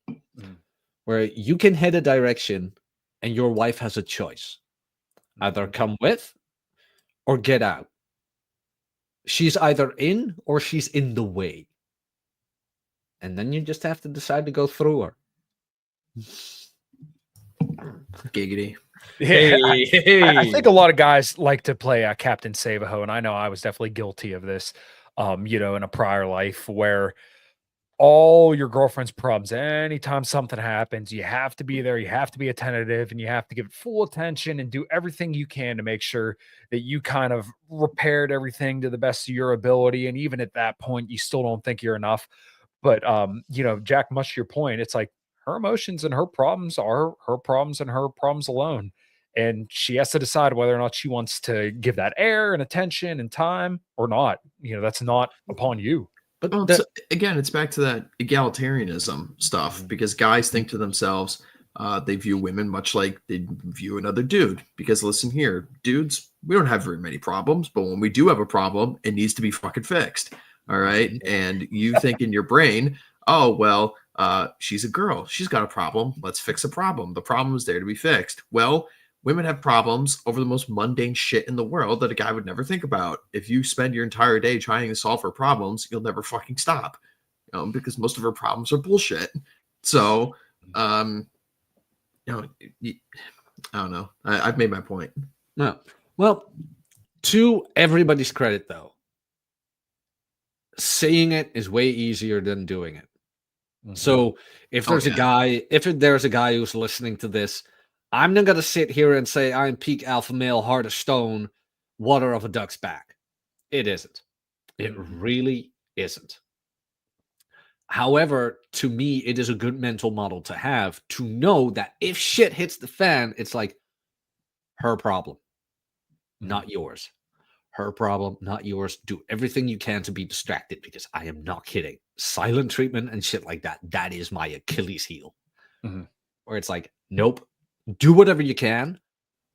where you can head a direction and your wife has a choice. Either come with or get out. She's either in or she's in the way. And then you just have to decide to go through her. Giggity. Yeah, I think a lot of guys like to play Captain Save-A-Ho, and I know I was definitely guilty of this. You know, in a prior life where all your girlfriend's problems, anytime something happens, you have to be there, you have to be attentive, and you have to give it full attention and do everything you can to make sure that you kind of repaired everything to the best of your ability. And even at that point, you still don't think you're enough. But you know, Jack, much to your point, it's like her emotions and her problems are her problems and her problems alone. And she has to decide whether or not she wants to give that air and attention and time or not. You know, that's not upon you. But Well, again, it's back to that egalitarianism stuff because guys think to themselves, they view women much like they view another dude. Because listen here, dudes, we don't have very many problems, but when we do have a problem, it needs to be fucking fixed. All right. And you think in your brain, oh, well, she's a girl. She's got a problem. Let's fix a problem. The problem is there to be fixed. Well, women have problems over the most mundane shit in the world that a guy would never think about. If you spend your entire day trying to solve her problems, you'll never fucking stop, you know, because most of her problems are bullshit. So, you know, I don't know. I've made my point. no. Well, to everybody's credit, though, saying it is way easier than doing it. So if there's a guy who's listening to this, I'm not going to sit here and say I'm peak alpha male, heart of stone, water off a duck's back. It isn't. It really isn't. However, to me, it is a good mental model to have to know that if shit hits the fan, it's like her problem, not yours. Her problem, not yours. Do everything you can to be distracted because I am not kidding. Silent treatment and shit like that, that is my Achilles heel. Where it's like, nope. Do whatever you can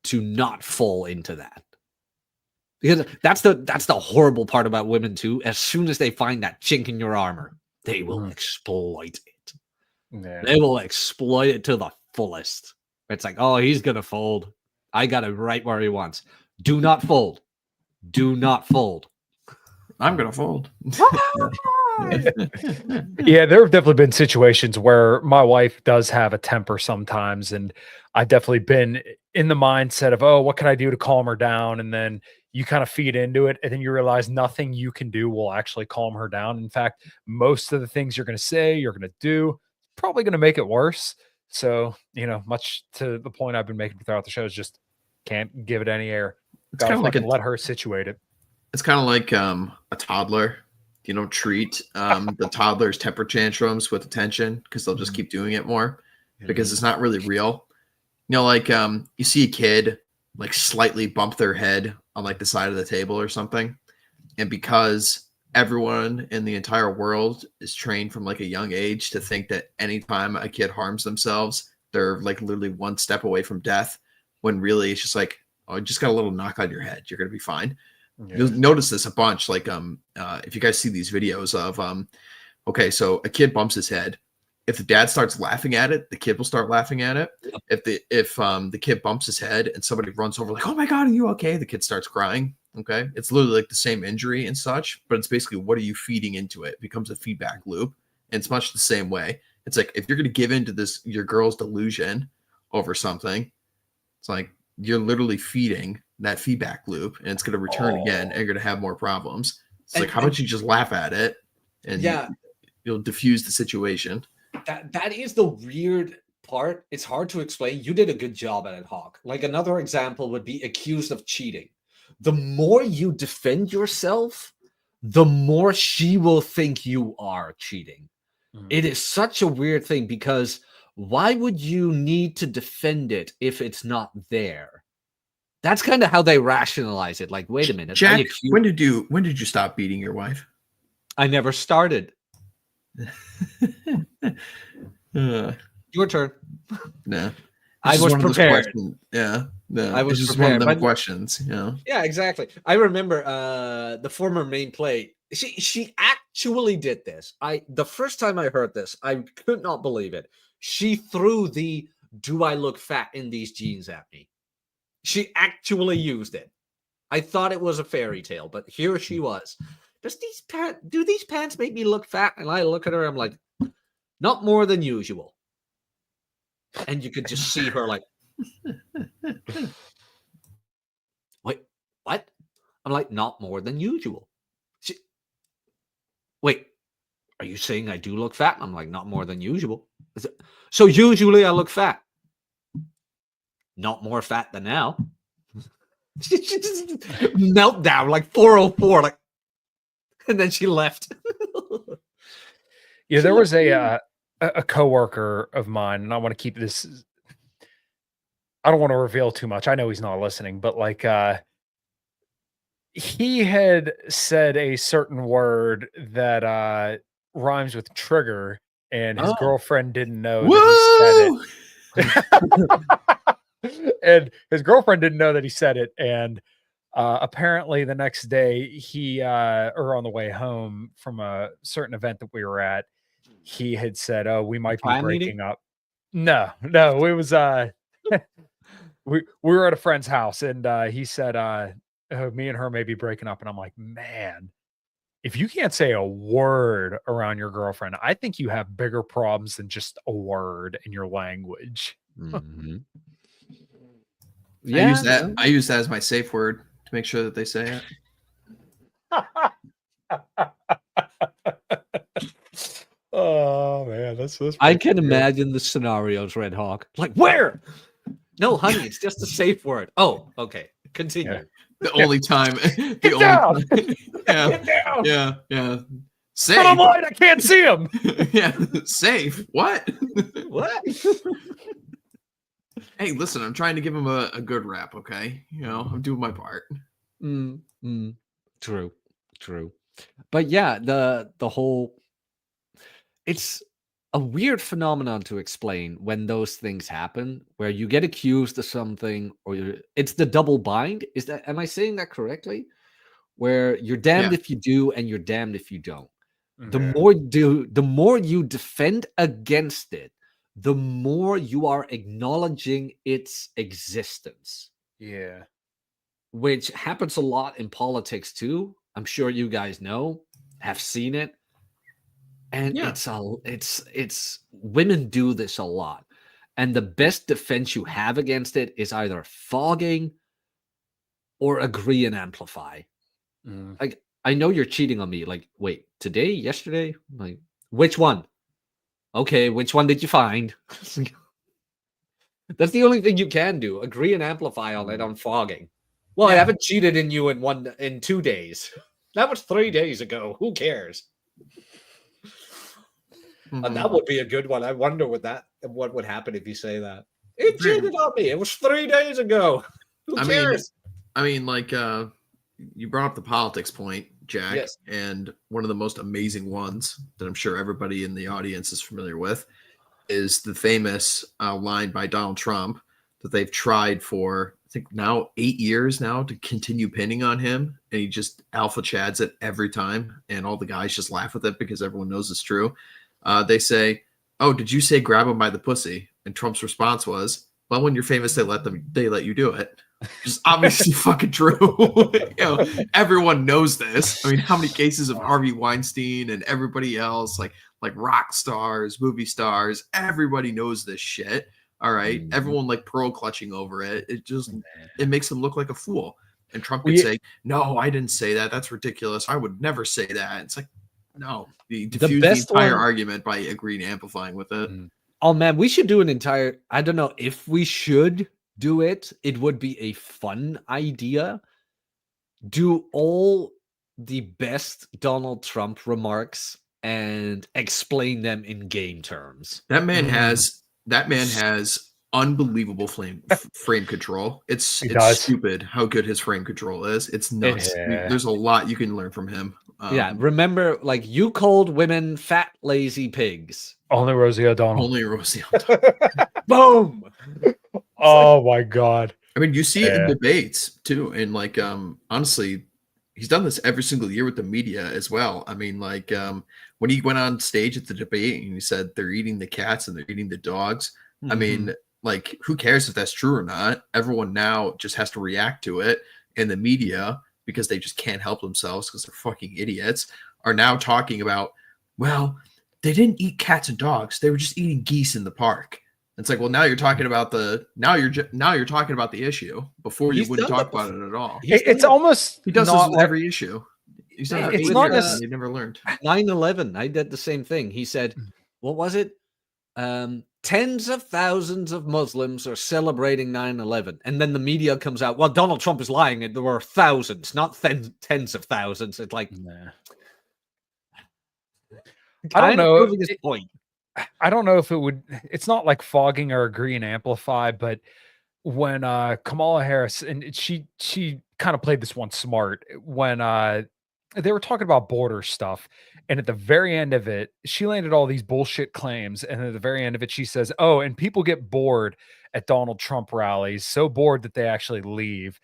to not fall into that. Because that's the horrible part about women too. As soon as they find that chink in your armor, they will exploit it. Yeah. They will exploit it to the fullest. It's like, oh, he's gonna fold. I got it right where he wants. Do not fold. Do not fold. I'm gonna fold. Yeah, there have definitely been situations where my wife does have a temper sometimes, and I've definitely been in the mindset of, oh, what can I do to calm her down? And then you kind of feed into it, and then you realize nothing you can do will actually calm her down. In fact, most of the things you're going to say, you're going to do, probably going to make it worse. So, much to the point I've been making throughout the show is just can't give it any air. It's Gotta kind of like fucking let her situate it. it's kind of like a toddler. You don't treat the toddler's temper tantrums with attention because they'll just keep doing it more because it's not really real. Like you see a kid like slightly bump their head on like the side of the table or something, and because everyone in the entire world is trained from like a young age to think that anytime a kid harms themselves, they're like literally one step away from death, when really it's just like, oh, you just got a little knock on your head, you're gonna be fine. Yeah. You'll notice this a bunch. Like if you guys see these videos of okay, so a kid bumps his head. If the dad starts laughing at it, the kid will start laughing at it. If the kid bumps his head and somebody runs over like, oh my God, are you okay? The kid starts crying. Okay. It's literally like the same injury and such, but it's basically, what are you feeding into it? It becomes a feedback loop. And it's much the same way. It's like, if you're going to give into your girl's delusion over something, it's like you're literally feeding that feedback loop, and it's going to return again, and you're going to have more problems. It's like, how about you just laugh at it and you'll diffuse the situation. That is the weird part. It's hard to explain. You did a good job at it, Hawk. Like, another example would be accused of cheating. The more you defend yourself, the more she will think you are cheating. It is such a weird thing, because why would you need to defend it if it's not there? That's kind of how they rationalize it. Like, wait a minute, Jack, when did you stop beating your wife? I never started. Your turn. Nah. I was prepared. Yeah. No, I was just prepared, one of them but- questions. Yeah, exactly. I remember the former main play. She actually did this. The first time I heard this, I could not believe it. She threw the "Do I look fat in these jeans" at me. She actually used it. I thought it was a fairy tale, but here she was. Do these pants make me look fat? And I look at her, I'm like, not more than usual. And you could just see her like, wait, what? I'm like, not more than usual. Wait, are you saying I do look fat? I'm like, not more than usual. So usually I look fat. Not more fat than now. She just meltdown like 404, like, and then she left. Yeah, there was a coworker of mine, and I want to keep this. I don't want to reveal too much. I know he's not listening, but like, he had said a certain word that rhymes with trigger, and his girlfriend didn't know that he said it. And his girlfriend didn't know that he said it, and apparently the next day or on the way home from a certain event that we were at, he had said, "Oh, we might be breaking up." No, it was we were at a friend's house, and he said, "Me and her may be breaking up," and I'm like, man, if you can't say a word around your girlfriend, I think you have bigger problems than just a word in your language. Mm-hmm. I use that as my safe word to make sure that they say it. Oh man, that's I can imagine the scenarios, Red Hawk. Like, where? No, honey, it's just a safe word. Oh, okay. Continue. Yeah. The only time. Get down! Yeah. Get down! Yeah. Safe. But I'm light, I can't see him. Yeah. Safe. What? What? Hey, listen, I'm trying to give him a good rap, okay? I'm doing my part. True. But yeah, the whole, it's a weird phenomenon to explain when those things happen, where you get accused of something, or it's the double bind. Am I saying that correctly? Where you're damned if you do and you're damned if you don't. The more you defend against it, the more you are acknowledging its existence. Yeah. Which happens a lot in politics too. I'm sure you guys have seen it. And it's women do this a lot. And the best defense you have against it is either fogging or agree and amplify. Like, I know you're cheating on me. Like, wait, today, yesterday? Like, which one? Okay, which one did you find? That's the only thing you can do. Agree and amplify on it on fogging. Well, I haven't cheated in you in 2 days. That was 3 days ago. Who cares? And that would be a good one. I wonder what would happen if you say that. It cheated on me. It was 3 days ago. Who cares? I mean, like you brought up the politics point, Jack, Yes. and one of the most amazing ones that I'm sure everybody in the audience is familiar with is the famous line by Donald Trump that they've tried for, I think now 8 years now to continue pinning on him, and he just alpha chads it every time, and all the guys just laugh with it because everyone knows it's true. They say, "Oh, did you say grab him by the pussy?" And Trump's response was, "Well, when you're famous, they let you do it." Just obviously fucking true. Everyone knows this. I mean, how many cases of Harvey Weinstein and everybody else, like rock stars, movie stars, everybody knows this shit. All right. Everyone like pearl clutching over it. It makes them look like a fool. And Trump could say, "No, I didn't say that. That's ridiculous. I would never say that." It's like, no, you diffuse the entire argument by agreeing and amplifying with it. Oh man, we should do an entire, I don't know if we should do it. It would be a fun idea. Do all the best Donald Trump remarks and explain them in game terms. That man has unbelievable frame control. It's stupid how good his frame control is. It's nuts. There's a lot you can learn from him. Remember, like, you called women fat, lazy pigs. Only Rosie O'Donnell. Only Rosie O'Donnell. Boom. Oh my God. I mean, you see it in debates too. And like, honestly, he's done this every single year with the media as well. I mean, like, when he went on stage at the debate and he said they're eating the cats and they're eating the dogs. I mean, like, who cares if that's true or not? Everyone now just has to react to it. And the media, because they just can't help themselves because they're fucking idiots, are now talking about, well, they didn't eat cats and dogs. They were just eating geese in the park. It's like, well, now you're talking about the issue. Before you wouldn't talk about it at all. It's almost he does this with every issue. He's not. It's not necessarily. He never learned. 9/11. I did the same thing. He said, "What was it? Tens of thousands of Muslims are celebrating 9/11," and then the media comes out. Well, Donald Trump is lying. There were thousands, not tens of thousands. It's like, I don't know. His point. I don't know if it would. It's not like fogging or agree and amplify, but when Kamala Harris, and she kind of played this one smart when they were talking about border stuff, and at the very end of it, she landed all these bullshit claims, and at the very end of it, she says, "Oh, and people get bored at Donald Trump rallies, so bored that they actually leave."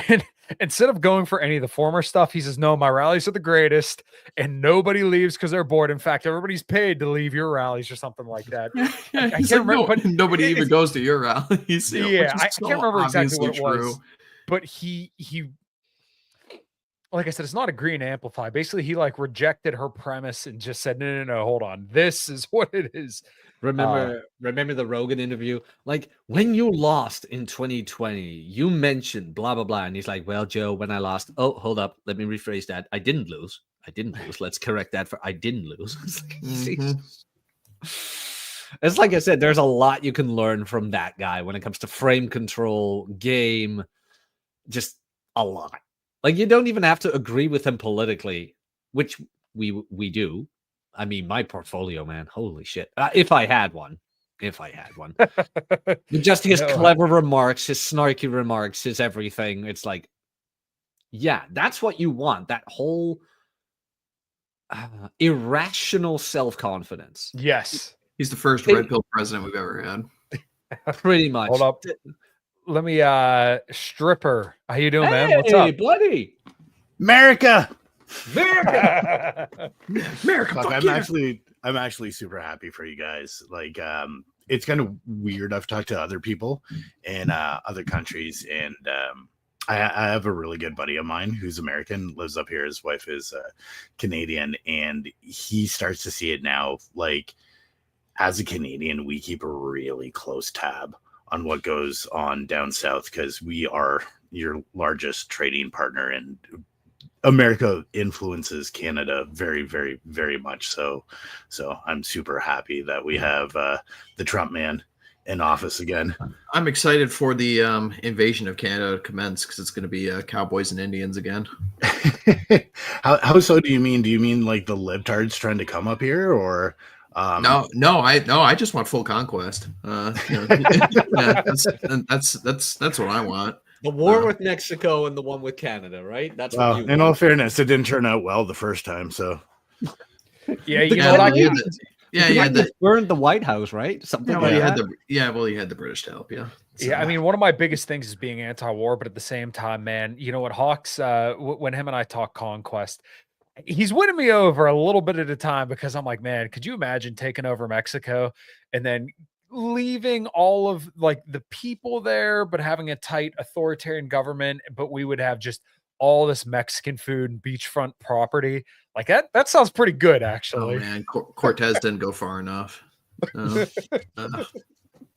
And instead of going for any of the former stuff, he says, "No, my rallies are the greatest, and nobody leaves because they're bored. In fact, everybody's paid to leave your ralies," or something like that. I can't remember, but nobody even goes to your rallies. Yeah, I can't remember exactly what it was. But he, like I said, it's not agree and amplify. Basically, he like rejected her premise and just said, no, hold on. This is what it is. Remember the Rogan interview? Like, when you lost in 2020, you mentioned blah, blah, blah. And he's like, "Well, Joe, when I lost," oh, hold up. Let me rephrase that. I didn't lose. Let's correct that for I didn't lose. It's like I said, there's a lot you can learn from that guy when it comes to frame control, game, just a lot. Like, you don't even have to agree with him politically, which we do. I mean, my portfolio, man, holy shit. If I had one. Just his clever remarks, his snarky remarks, his everything. It's like, yeah, that's what you want. That whole irrational self-confidence. Yes. He's the first red pill president we've ever had. Pretty much. Hold up. Let me Stripper. How you doing, man? What's Hey, up? buddy. America. America. Look, I'm actually super happy for you guys. Like, it's kind of weird. I've talked to other people in other countries, and I have a really good buddy of mine who's American, lives up here. His wife is Canadian, and he starts to see it now. Like, as a Canadian, we keep a really close tab on what goes on down south because we are your largest trading partner, and America influences Canada very, very, very much so. So I'm super happy that we have the Trump man in office again. I'm excited for the invasion of Canada to commence because it's going to be cowboys and Indians again. How so? Do you mean? Do you mean like the libtards trying to come up here, or? No, I just want full conquest. Yeah, that's what I want. The war with Mexico and the one with Canada, right? That's what Well, you in want. all fairness, it didn't turn out well the first time. So Yeah, you Yeah, know what I well, you mean? had the burned the White House, right? Something well, like you that. had the British to help you. Yeah, I mean, one of my biggest things is being anti-war, but at the same time, man, you know what, Hawks, when him and I talk conquest, he's winning me over a little bit at a time because I'm like, man, could you imagine taking over Mexico and then leaving all of like the people there, but having a tight authoritarian government, but we would have just all this Mexican food and beachfront property. Like that sounds pretty good, Oh actually. man, Cortez didn't go far enough. You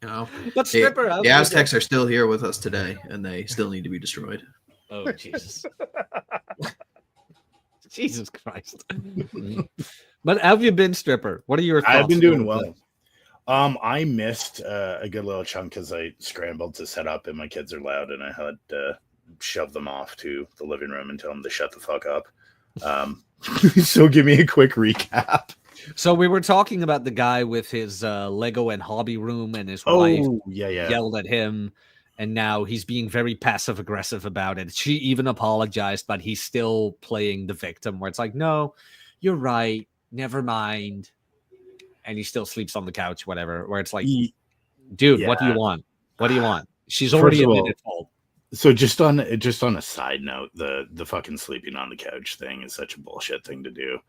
know, But stripper, the Aztecs are still here with us today, and they still need to be destroyed. Oh Jesus! Jesus Christ! But how have you been, stripper? What are your thoughts? I've been doing about well. I missed a good little chunk because I scrambled to set up, and my kids are loud, and I had to shove them off to the living room and tell them to shut the fuck up. So give me a quick recap. So we were talking about the guy with his Lego and hobby room, and his wife Yeah. yelled at him, and now he's being very passive aggressive about it. She even apologized, but he's still playing the victim, where it's like, no, you're right, never mind, and he still sleeps on the couch, whatever. Where it's like, dude, what do you want? What do you want? She's already admitted fault. So just on a side note, the fucking sleeping on the couch thing is such a bullshit thing to do.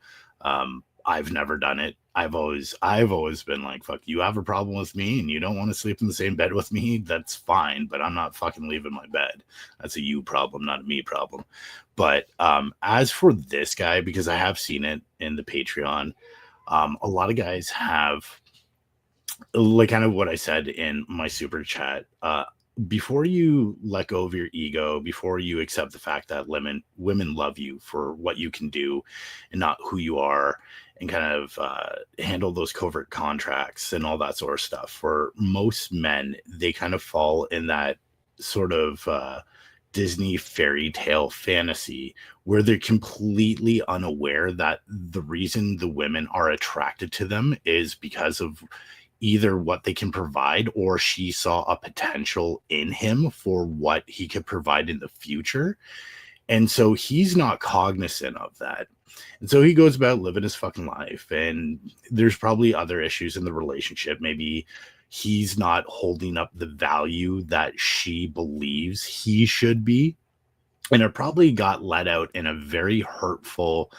I've never done it. I've always been like, fuck, you have a problem with me and you don't want to sleep in the same bed with me, that's fine, but I'm not fucking leaving my bed. That's a you problem, not a me problem. But as for this guy, because I have seen it in the Patreon, a lot of guys have, like kind of what I said in my super chat, before you let go of your ego, before you accept the fact that women love you for what you can do and not who you are, and kind of handle those covert contracts and all that sort of stuff. For most men, they kind of fall in that sort of Disney fairy tale fantasy where they're completely unaware that the reason the women are attracted to them is because of either what they can provide, or she saw a potential in him for what he could provide in the future. And so he's not cognizant of that. And so he goes about living his fucking life. And there's probably other issues in the relationship. Maybe he's not holding up the value that she believes he should be. And it probably got let out in a very hurtful,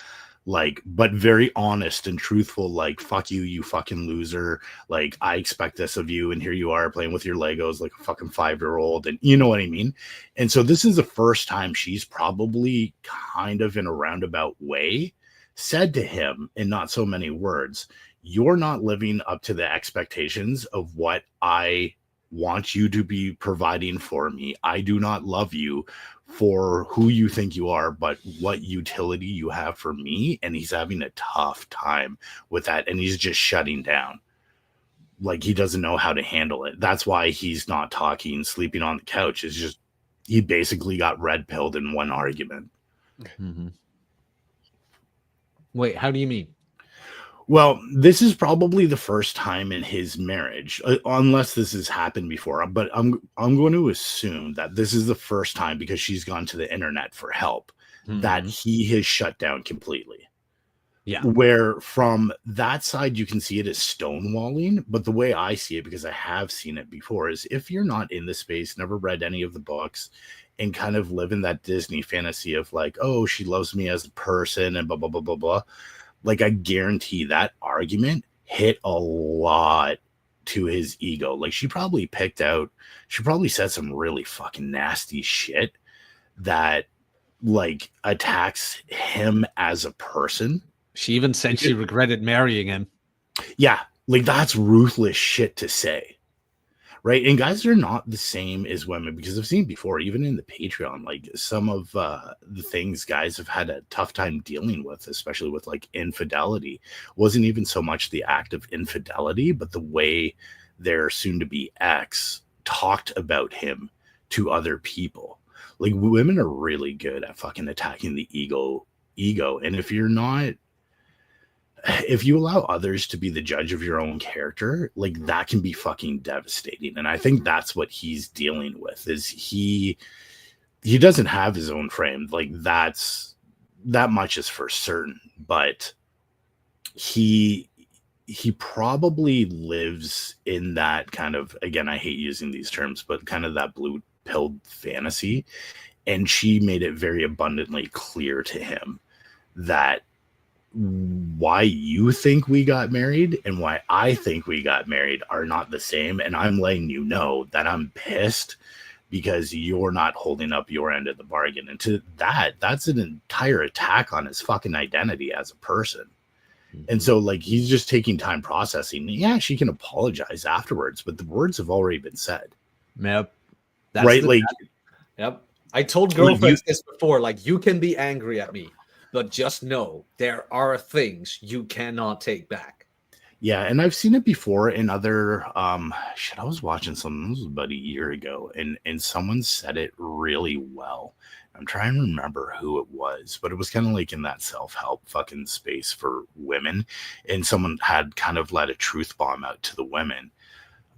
like, but very honest and truthful, like, fuck you, you fucking loser. Like, I expect this of you. And here you are playing with your Legos like a fucking 5-year-old. And you know what I mean? And so this is the first time she's probably kind of in a roundabout way said to him in not so many words, you're not living up to the expectations of what I want you to be providing for me. I do not love you for who you think you are, but what utility you have for me. And he's having a tough time with that. And he's just shutting down. Like, he doesn't know how to handle it. That's why he's not talking, sleeping on the couch. It's just, he basically got red pilled in one argument. Mm-hmm. Wait, how do you mean? Well, this is probably the first time in his marriage, unless this has happened before. But I'm going to assume that this is the first time, because she's gone to the internet for help, that he has shut down completely. Yeah. Where from that side, you can see it as stonewalling. But the way I see it, because I have seen it before, is if you're not in the space, never read any of the books, and kind of live in that Disney fantasy of like, oh, she loves me as a person and blah, blah, blah, blah, blah. Like, I guarantee that argument hit a lot to his ego. Like, she probably said some really fucking nasty shit that, like, attacks him as a person. She even said she regretted marrying him. Yeah, like, that's ruthless shit to say. Right. And guys are not the same as women, because I've seen before, even in the Patreon, like some of the things guys have had a tough time dealing with, especially with like infidelity, wasn't even so much the act of infidelity, but the way their soon-to-be ex talked about him to other people. Like, women are really good at fucking attacking the ego. And if you allow others to be the judge of your own character, like, that can be fucking devastating. And I think that's what he's dealing with, is he doesn't have his own frame. Like, that much is for certain, but he probably lives in that kind of, again, I hate using these terms, but kind of that blue pilled fantasy. And she made it very abundantly clear to him that why you think we got married and why I think we got married are not the same. And I'm letting you know that I'm pissed because you're not holding up your end of the bargain. And to that's an entire attack on his fucking identity as a person. And so, like, he's just taking time processing. Yeah, she can apologize afterwards, but the words have already been said. Yep. Right? Like, yep. I told girlfriends this before, like, you can be angry at me, but just know there are things you cannot take back. Yeah, and I've seen it before in other I was watching something, this was about a year ago, and someone said it really well. I'm trying to remember who it was, but it was kind of like in that self-help fucking space for women, and someone had kind of let a truth bomb out to the women.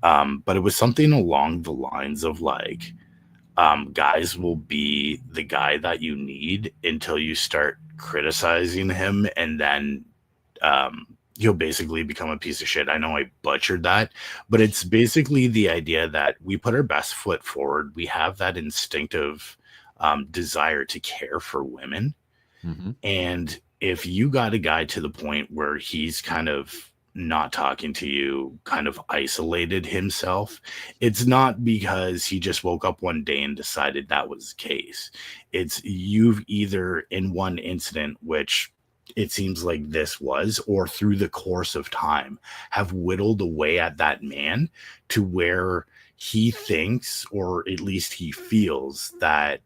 But it was something along the lines of like, guys will be the guy that you need until you start criticizing him, and then you'll basically become a piece of shit. I know I butchered that, but it's basically the idea that we put our best foot forward. We have that instinctive desire to care for women. Mm-hmm. And if you got a guy to the point where he's kind of not talking to you, kind of isolated himself, it's not because he just woke up one day and decided that was the case. It's you've either in one incident, which it seems like this was, or through the course of time, have whittled away at that man to where he thinks, or at least he feels, that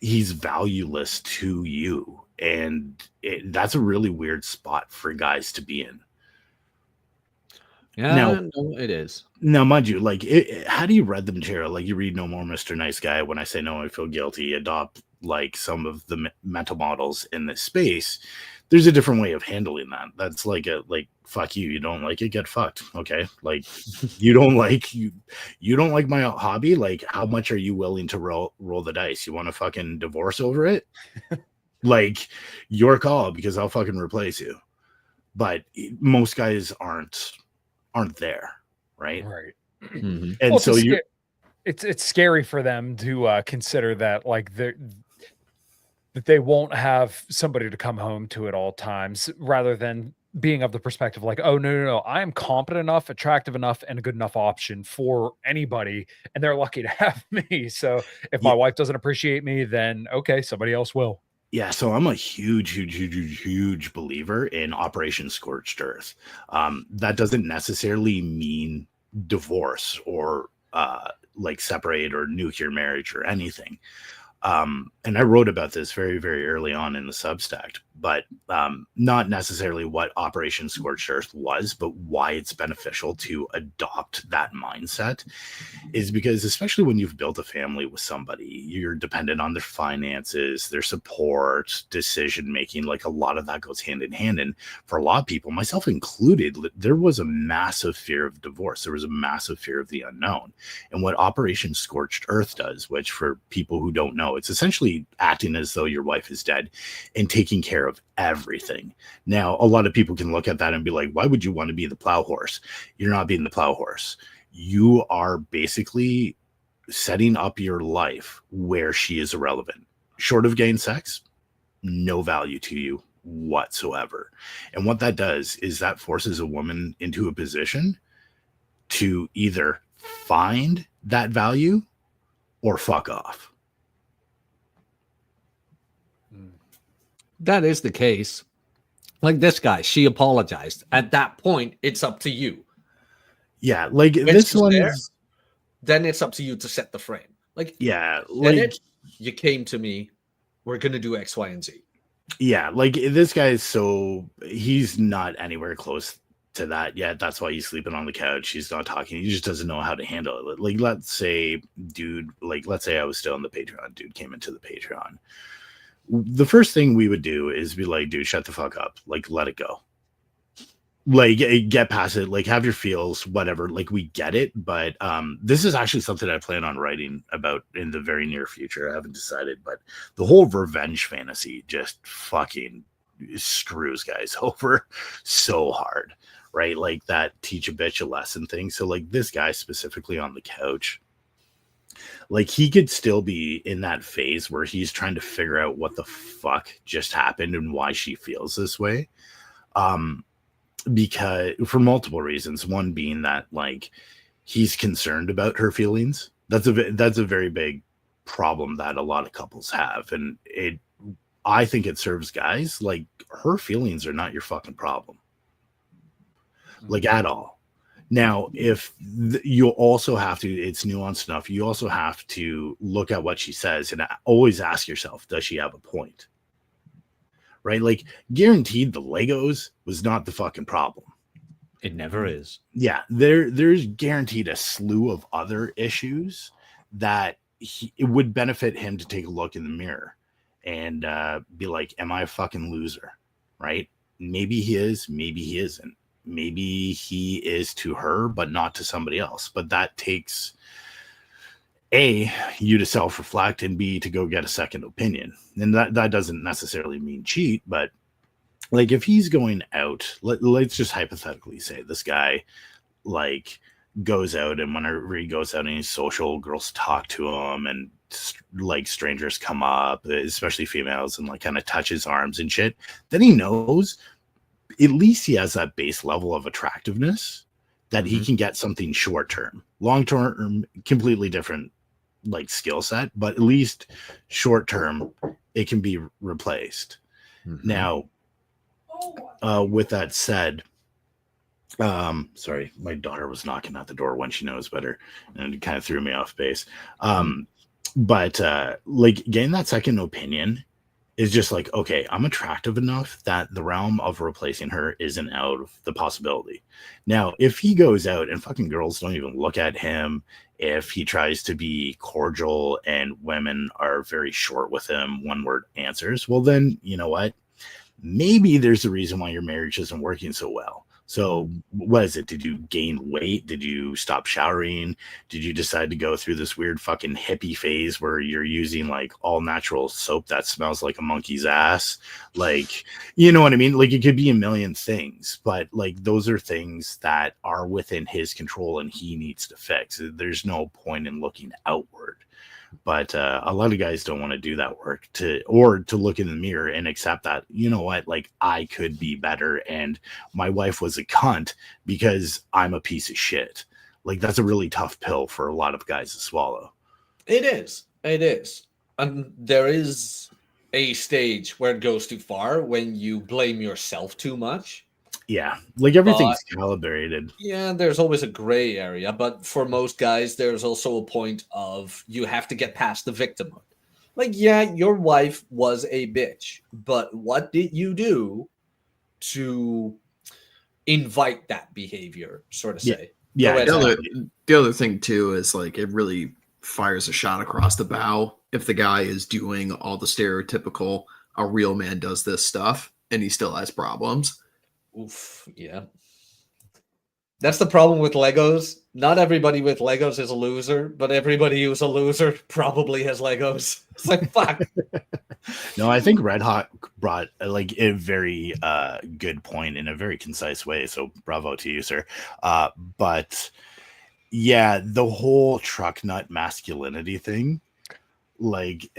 he's valueless to you. And that's a really weird spot for guys to be in. Yeah, Now, no, it is. Now, mind you, like, how do you read the material? Like, you read No More Mr. Nice Guy. When I say no, I feel guilty. Adopt like some of the mental models in this space. There's a different way of handling that. That's like fuck you. You don't like it, get fucked. Okay, like you don't like my hobby. Like, how much are you willing to roll the dice? You want to fucking divorce over it? Like, your call, because I'll fucking replace you. But most guys aren't there, right? Right. Mm-hmm. And Well, so it's scary for them to consider that, like, that they won't have somebody to come home to at all times, rather than being of the perspective like, oh, no, I am competent enough, attractive enough, and a good enough option for anybody, and they're lucky to have me. So if my wife doesn't appreciate me, then okay, somebody else will. Yeah, so I'm a huge believer in Operation Scorched Earth. That doesn't necessarily mean divorce or like separate or nuclear marriage or anything. And I wrote about this very, very early on in the Substack, but not necessarily what Operation Scorched Earth was, but why it's beneficial to adopt that mindset is because, especially when you've built a family with somebody, you're dependent on their finances, their support, decision-making. Like, a lot of that goes hand in hand. And for a lot of people, myself included, there was a massive fear of divorce. There was a massive fear of the unknown. And what Operation Scorched Earth does, which for people who don't know, it's essentially acting as though your wife is dead and taking care of everything. Now, a lot of people can look at that and be like, why would you want to be the plow horse? You're not being the plow horse. You are basically setting up your life where she is irrelevant. Short of gay sex, no value to you whatsoever. And what that does is that forces a woman into a position to either find that value or fuck off. That is the case. Like this guy, she apologized. At that point, it's up to you. Yeah, like When this she's one there, is, then it's up to you to set the frame. Like, yeah, like Bennett, you came to me. We're gonna do X, Y, and Z. yeah, like this guy is he's not anywhere close to that yet. That's why he's sleeping on the couch. He's not talking. He just doesn't know how to handle it. Like, let's say I was still in the Patreon. Dude came into the Patreon. The first thing we would do is be like, dude, shut the fuck up. Like, let it go. Like, get past it. Like, have your feels, whatever. Like, we get it. But this is actually something I plan on writing about in the very near future. I haven't decided. But the whole revenge fantasy just fucking screws guys over so hard. Right? Like that teach a bitch a lesson thing. So like this guy specifically on the couch, like he could still be in that phase where he's trying to figure out what the fuck just happened and why she feels this way. Because for multiple reasons, one being that like he's concerned about her feelings. That's a very big problem that a lot of couples have. And I think it serves guys like her feelings are not your fucking problem. Like at all. Now, if you also have to, it's nuanced enough. You also have to look at what she says and always ask yourself, does she have a point? Right? Like guaranteed the Legos was not the fucking problem. It never is. Yeah. There's guaranteed a slew of other issues that it would benefit him to take a look in the mirror and be like, am I a fucking loser? Right? Maybe he is, maybe he isn't. Maybe he is to her, but not to somebody else. But that takes A, you to self-reflect, and B, to go get a second opinion. And that doesn't necessarily mean cheat, but like if he's going out, let's just hypothetically say this guy like goes out, and whenever he goes out and he's social, girls talk to him, and like strangers come up, especially females, and like kind of touch his arms and shit, then he knows at least he has that base level of attractiveness that he can get something short term. Long term, completely different like skill set, but at least short term it can be replaced. Now with that said, sorry, my daughter was knocking at the door when she knows better, and it kind of threw me off base. But like getting that second opinion is just like, okay, I'm attractive enough that the realm of replacing her isn't out of the possibility. Now, if he goes out and fucking girls don't even look at him, if he tries to be cordial and women are very short with him, one word answers, well, then, you know what? Maybe there's a reason why your marriage isn't working so well. So what is it? Did you gain weight? Did you stop showering? Did you decide to go through this weird fucking hippie phase where you're using like all natural soap that smells like a monkey's ass? Like, you know what I mean? Like it could be a million things, but like those are things that are within his control and he needs to fix. There's no point in looking outward. But a lot of guys don't want to do that work to look in the mirror and accept that, you know what, like I could be better and my wife was a cunt because I'm a piece of shit. Like that's a really tough pill for a lot of guys to swallow. It is. And there is a stage where it goes too far when you blame yourself too much. Yeah, like everything's calibrated. Yeah, there's always a gray area, but for most guys, there's also a point of you have to get past the victimhood. Like, yeah, your wife was a bitch, but what did you do to invite that behavior, sort of say? Yeah. The other thing too is like it really fires a shot across the bow if the guy is doing all the stereotypical a real man does this stuff and he still has problems. Oof, yeah. That's the problem with Legos. Not everybody with Legos is a loser, but everybody who's a loser probably has Legos. It's like, fuck. No, I think Red Hot brought like a very good point in a very concise way. So bravo to you, sir. But yeah, the whole truck nut masculinity thing, like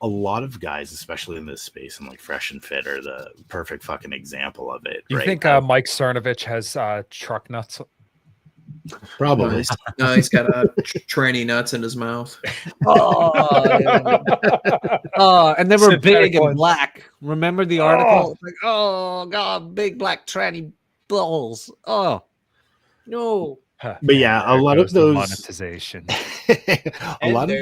a lot of guys, especially in this space and like Fresh and Fit are the perfect fucking example of it. You right? think Mike Cernovich has truck nuts? Probably. No, he's got tranny nuts in his mouth. And they were big and ones. black. Remember the article? Like, oh god, big black tranny balls. Oh no. But yeah, a lot of goes the those monetization. a lot of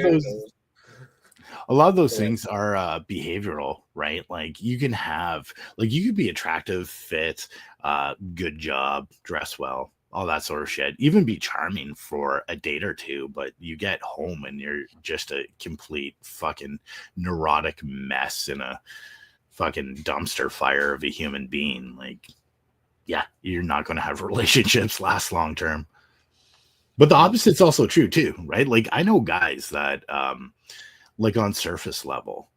A lot of those Yeah. things are behavioral, right? Like you can have, like you could be attractive, fit, good job, dress well, all that sort of shit. Even be charming for a date or two, but you get home and you're just a complete fucking neurotic mess in a fucking dumpster fire of a human being. Like, yeah, you're not going to have relationships last long term. But the opposite's also true too, right? Like I know guys that like on surface level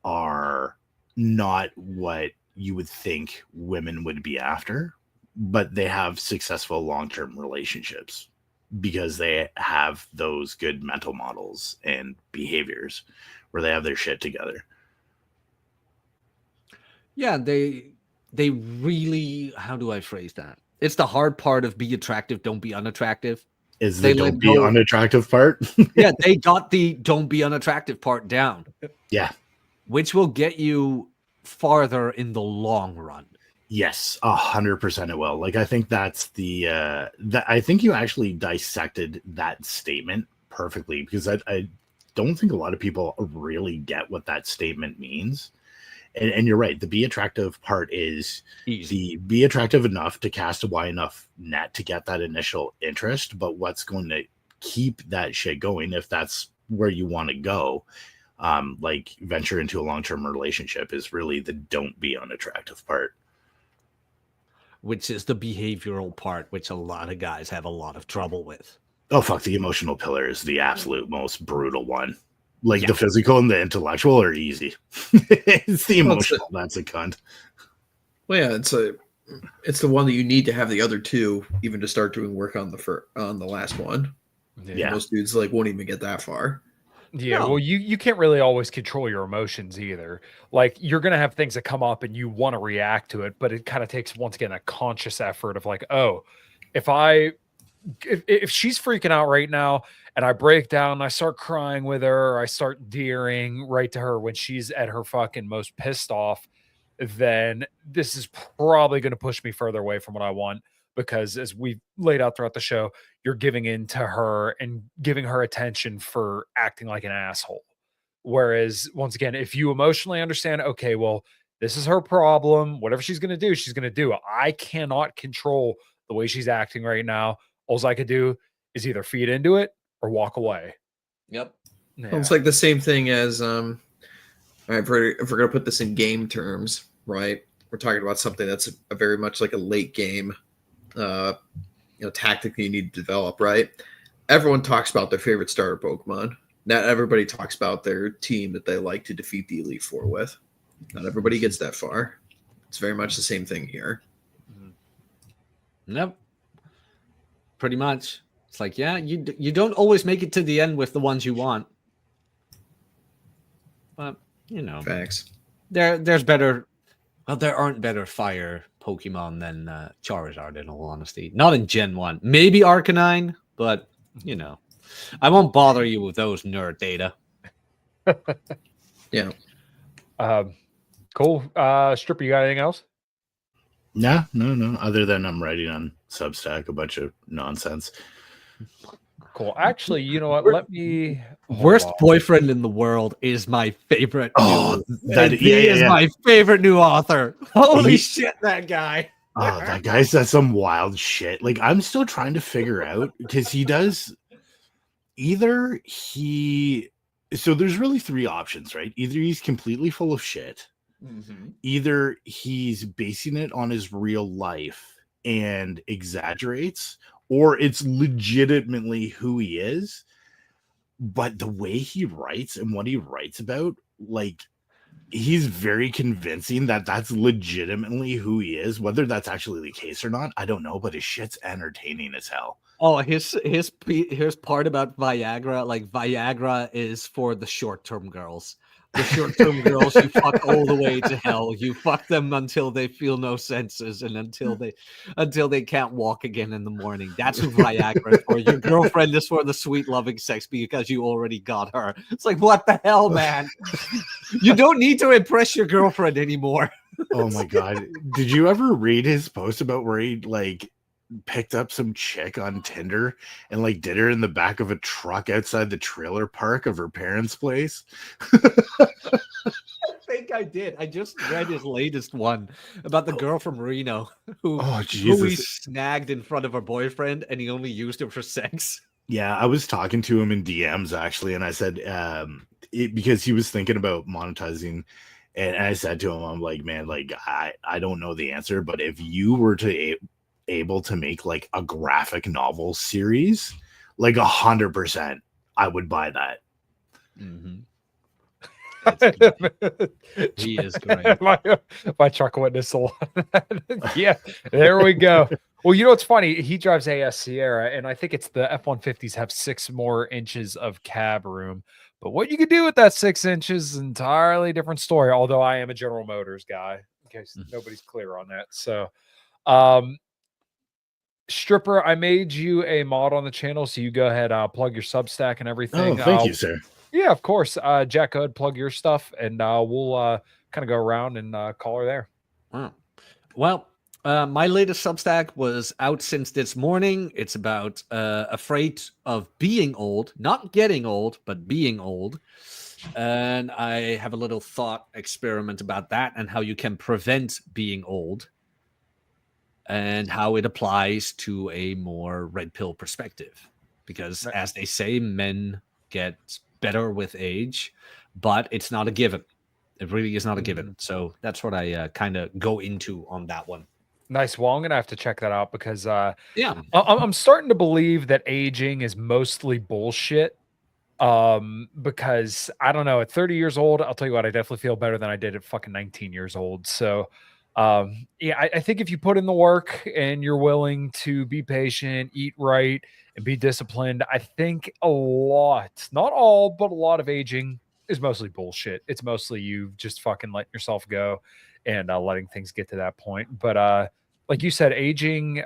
are not what you would think women would be after, but they have successful long-term relationships because they have those good mental models and behaviors where they have their shit together. Yeah, they really, how do I phrase that? It's the hard part of be attractive, don't be unattractive. Is They the let don't be go- unattractive part? Yeah, they got the don't be unattractive part down, Yeah. which will get you farther in the long run. Yes, 100% it will. Like I think that's the that I think you actually dissected that statement perfectly, because I don't think a lot of people really get what that statement means. And you're right. The be attractive part is Easy. be attractive enough to cast a wide enough net to get that initial interest. But what's going to keep that shit going, if that's where you want to go, like venture into a long-term relationship, is really the don't be unattractive part. Which is the behavioral part, which a lot of guys have a lot of trouble with. Oh, fuck. The emotional pillar is the absolute most brutal one. Like Yeah. the physical and the intellectual are easy. It's the Well, it's emotional that's a cunt. Well, yeah, it's the one that you need to have the other two even to start doing work on the last one. Yeah. Most dudes like won't even get that far. Yeah, No. well, you can't really always control your emotions either. Like you're gonna have things that come up and you want to react to it, but it kind of takes once again a conscious effort of like, oh, if she's freaking out right now and I break down and I start crying with her, or I start deering right to her when she's at her fucking most pissed off, then this is probably going to push me further away from what I want, because as we've laid out throughout the show, you're giving in to her and giving her attention for acting like an asshole. Whereas once again, if you emotionally understand, okay, well, this is her problem, whatever she's going to do, she's going to do. I cannot control the way she's acting right now. All I could do is either feed into it or walk away. Yep. Yeah. Well, it's like the same thing as all right, if we're gonna put this in game terms, right? We're talking about something that's a very much like a late game tactic that you need to develop, right? Everyone talks about their favorite starter Pokemon. Not everybody talks about their team that they like to defeat the Elite Four with. Not everybody gets that far. It's very much the same thing here. Yep. Pretty much. It's like, yeah, you don't always make it to the end with the ones you want. But, Facts. there's better. Well, there aren't better fire Pokemon than Charizard, in all honesty. Not in Gen 1. Maybe Arcanine, but, I won't bother you with those nerd data. Yeah. Cool. Stripper, you got anything else? No. Other than I'm writing on Substack a bunch of nonsense. Cool. Actually, you know what? Let me. Worst hold on. boyfriend in the world is my favorite. Oh, And he is my favorite new author. Holy shit, that guy. Oh, that guy says some wild shit. Like, I'm still trying to figure out, because he does so there's really three options, right? Either he's completely full of shit, either he's basing it on his real life and exaggerates, or it's legitimately who he is. But the way he writes and what he writes about, like, he's very convincing that that's legitimately who he is. Whether that's actually the case or not, I don't know, but his shit's entertaining as hell. Oh, his part about Viagra, like Viagra is for the short-term girls. The short-term girls you fuck all the way to hell. You fuck them until they feel no senses and until they can't walk again in the morning. That's who Viagra is for. Your girlfriend is for the sweet loving sex because you already got her. It's like, what the hell, man? You don't need to impress your girlfriend anymore. Oh my god. Did you ever read his post about where he like picked up some chick on Tinder and like did her in the back of a truck outside the trailer park of her parents' place? I think I did. I just read his latest one about the girl from Reno who, Oh who he Jesus. snagged in front of her boyfriend and he only used her for sex. Yeah, I was talking to him in DMs actually, and I said, because he was thinking about monetizing, and I said to him, I'm like, man, like I don't know the answer, but if you were to able to make like a graphic novel series, like 100%, I would buy that. Mm-hmm. He is great. my truck witness a lot of that. Yeah, there we go. Well, you know what's funny? He drives AS Sierra, and I think it's the F-150s have 6 more inches of cab room. But what you can do with that 6 inches is an entirely different story. Although I am a General Motors guy, in case nobody's clear on that. So, Stripper, I made you a mod on the channel, so you go ahead, plug your Substack and everything. Oh, thank you, sir. Yeah, of course. Jack, go ahead, plug your stuff, and we'll kind of go around and call her there. Wow. Well, my latest Substack was out since this morning. It's about afraid of being old, not getting old, but being old. And I have a little thought experiment about that and how you can prevent being old and how it applies to a more red pill perspective. Because as they say, men get better with age, but it's not a given. It really is not a given. So that's what I kind of go into on that one. Nice. Well, I'm gonna have to check that out because yeah, I'm starting to believe that aging is mostly bullshit. Because I don't know, at 30 years old, I'll tell you what, I definitely feel better than I did at fucking 19 years old. So yeah, I think if you put in the work and you're willing to be patient, eat right, and be disciplined, I think a lot, not all, but a lot of aging is mostly bullshit. It's mostly you just fucking letting yourself go and letting things get to that point. But like you said, aging,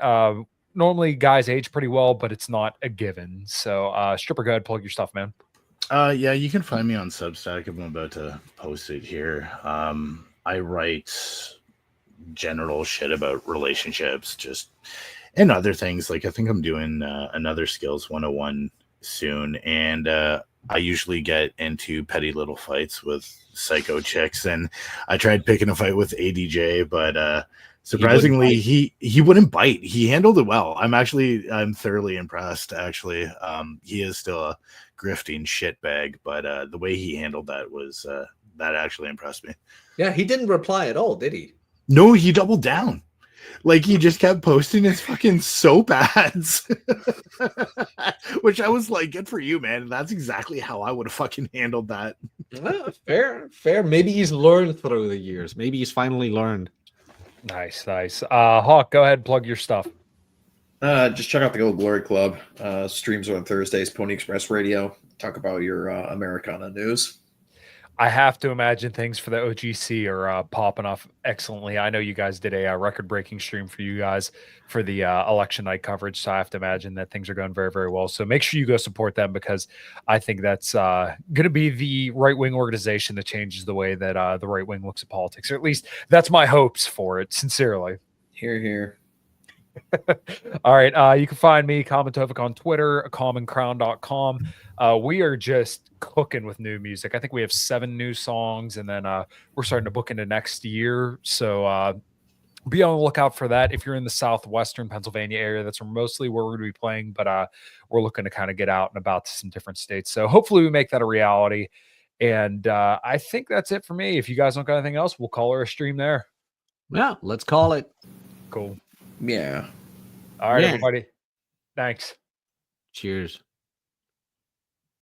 normally guys age pretty well, but it's not a given. So Stripper, go ahead, plug your stuff, man. Yeah, you can find me on Substack. I'm about to post it here. I write general shit about relationships, just and other things. Like I think I'm doing another Skills 101 soon, and I usually get into petty little fights with psycho chicks, and I tried picking a fight with ADJ, but surprisingly he wouldn't bite. He handled it well. I'm thoroughly impressed, actually. He is still a grifting shitbag, but the way he handled that was that actually impressed me. Yeah, he didn't reply at all, did he? No, he doubled down. Like he just kept posting his fucking soap ads, which I was like, good for you, man. That's exactly how I would have fucking handled that. Well, fair. Maybe he's learned through the years. Maybe he's finally learned. Nice. Hawk, go ahead, plug your stuff. Just check out the Old Glory Club. Streams are on Thursdays, Pony Express Radio. Talk about your Americana news. I have to imagine things for the OGC are popping off excellently. I know you guys did a record-breaking stream for you guys for the election night coverage, so I have to imagine that things are going very, very well. So make sure you go support them because I think that's going to be the right-wing organization that changes the way that the right wing looks at politics, or at least that's my hopes for it, sincerely. Hear, hear. All right. You can find me, Commontovic, on Twitter, commoncrown.com. We are just cooking with new music. I think we have 7 new songs, and then we're starting to book into next year. So be on the lookout for that. If you're in the southwestern Pennsylvania area, that's mostly where we're going to be playing, but we're looking to kind of get out and about to some different states. So hopefully we make that a reality. And I think that's it for me. If you guys don't got anything else, we'll call her a stream there. Yeah, let's call it. Cool. Yeah. All right, everybody. Thanks. Cheers.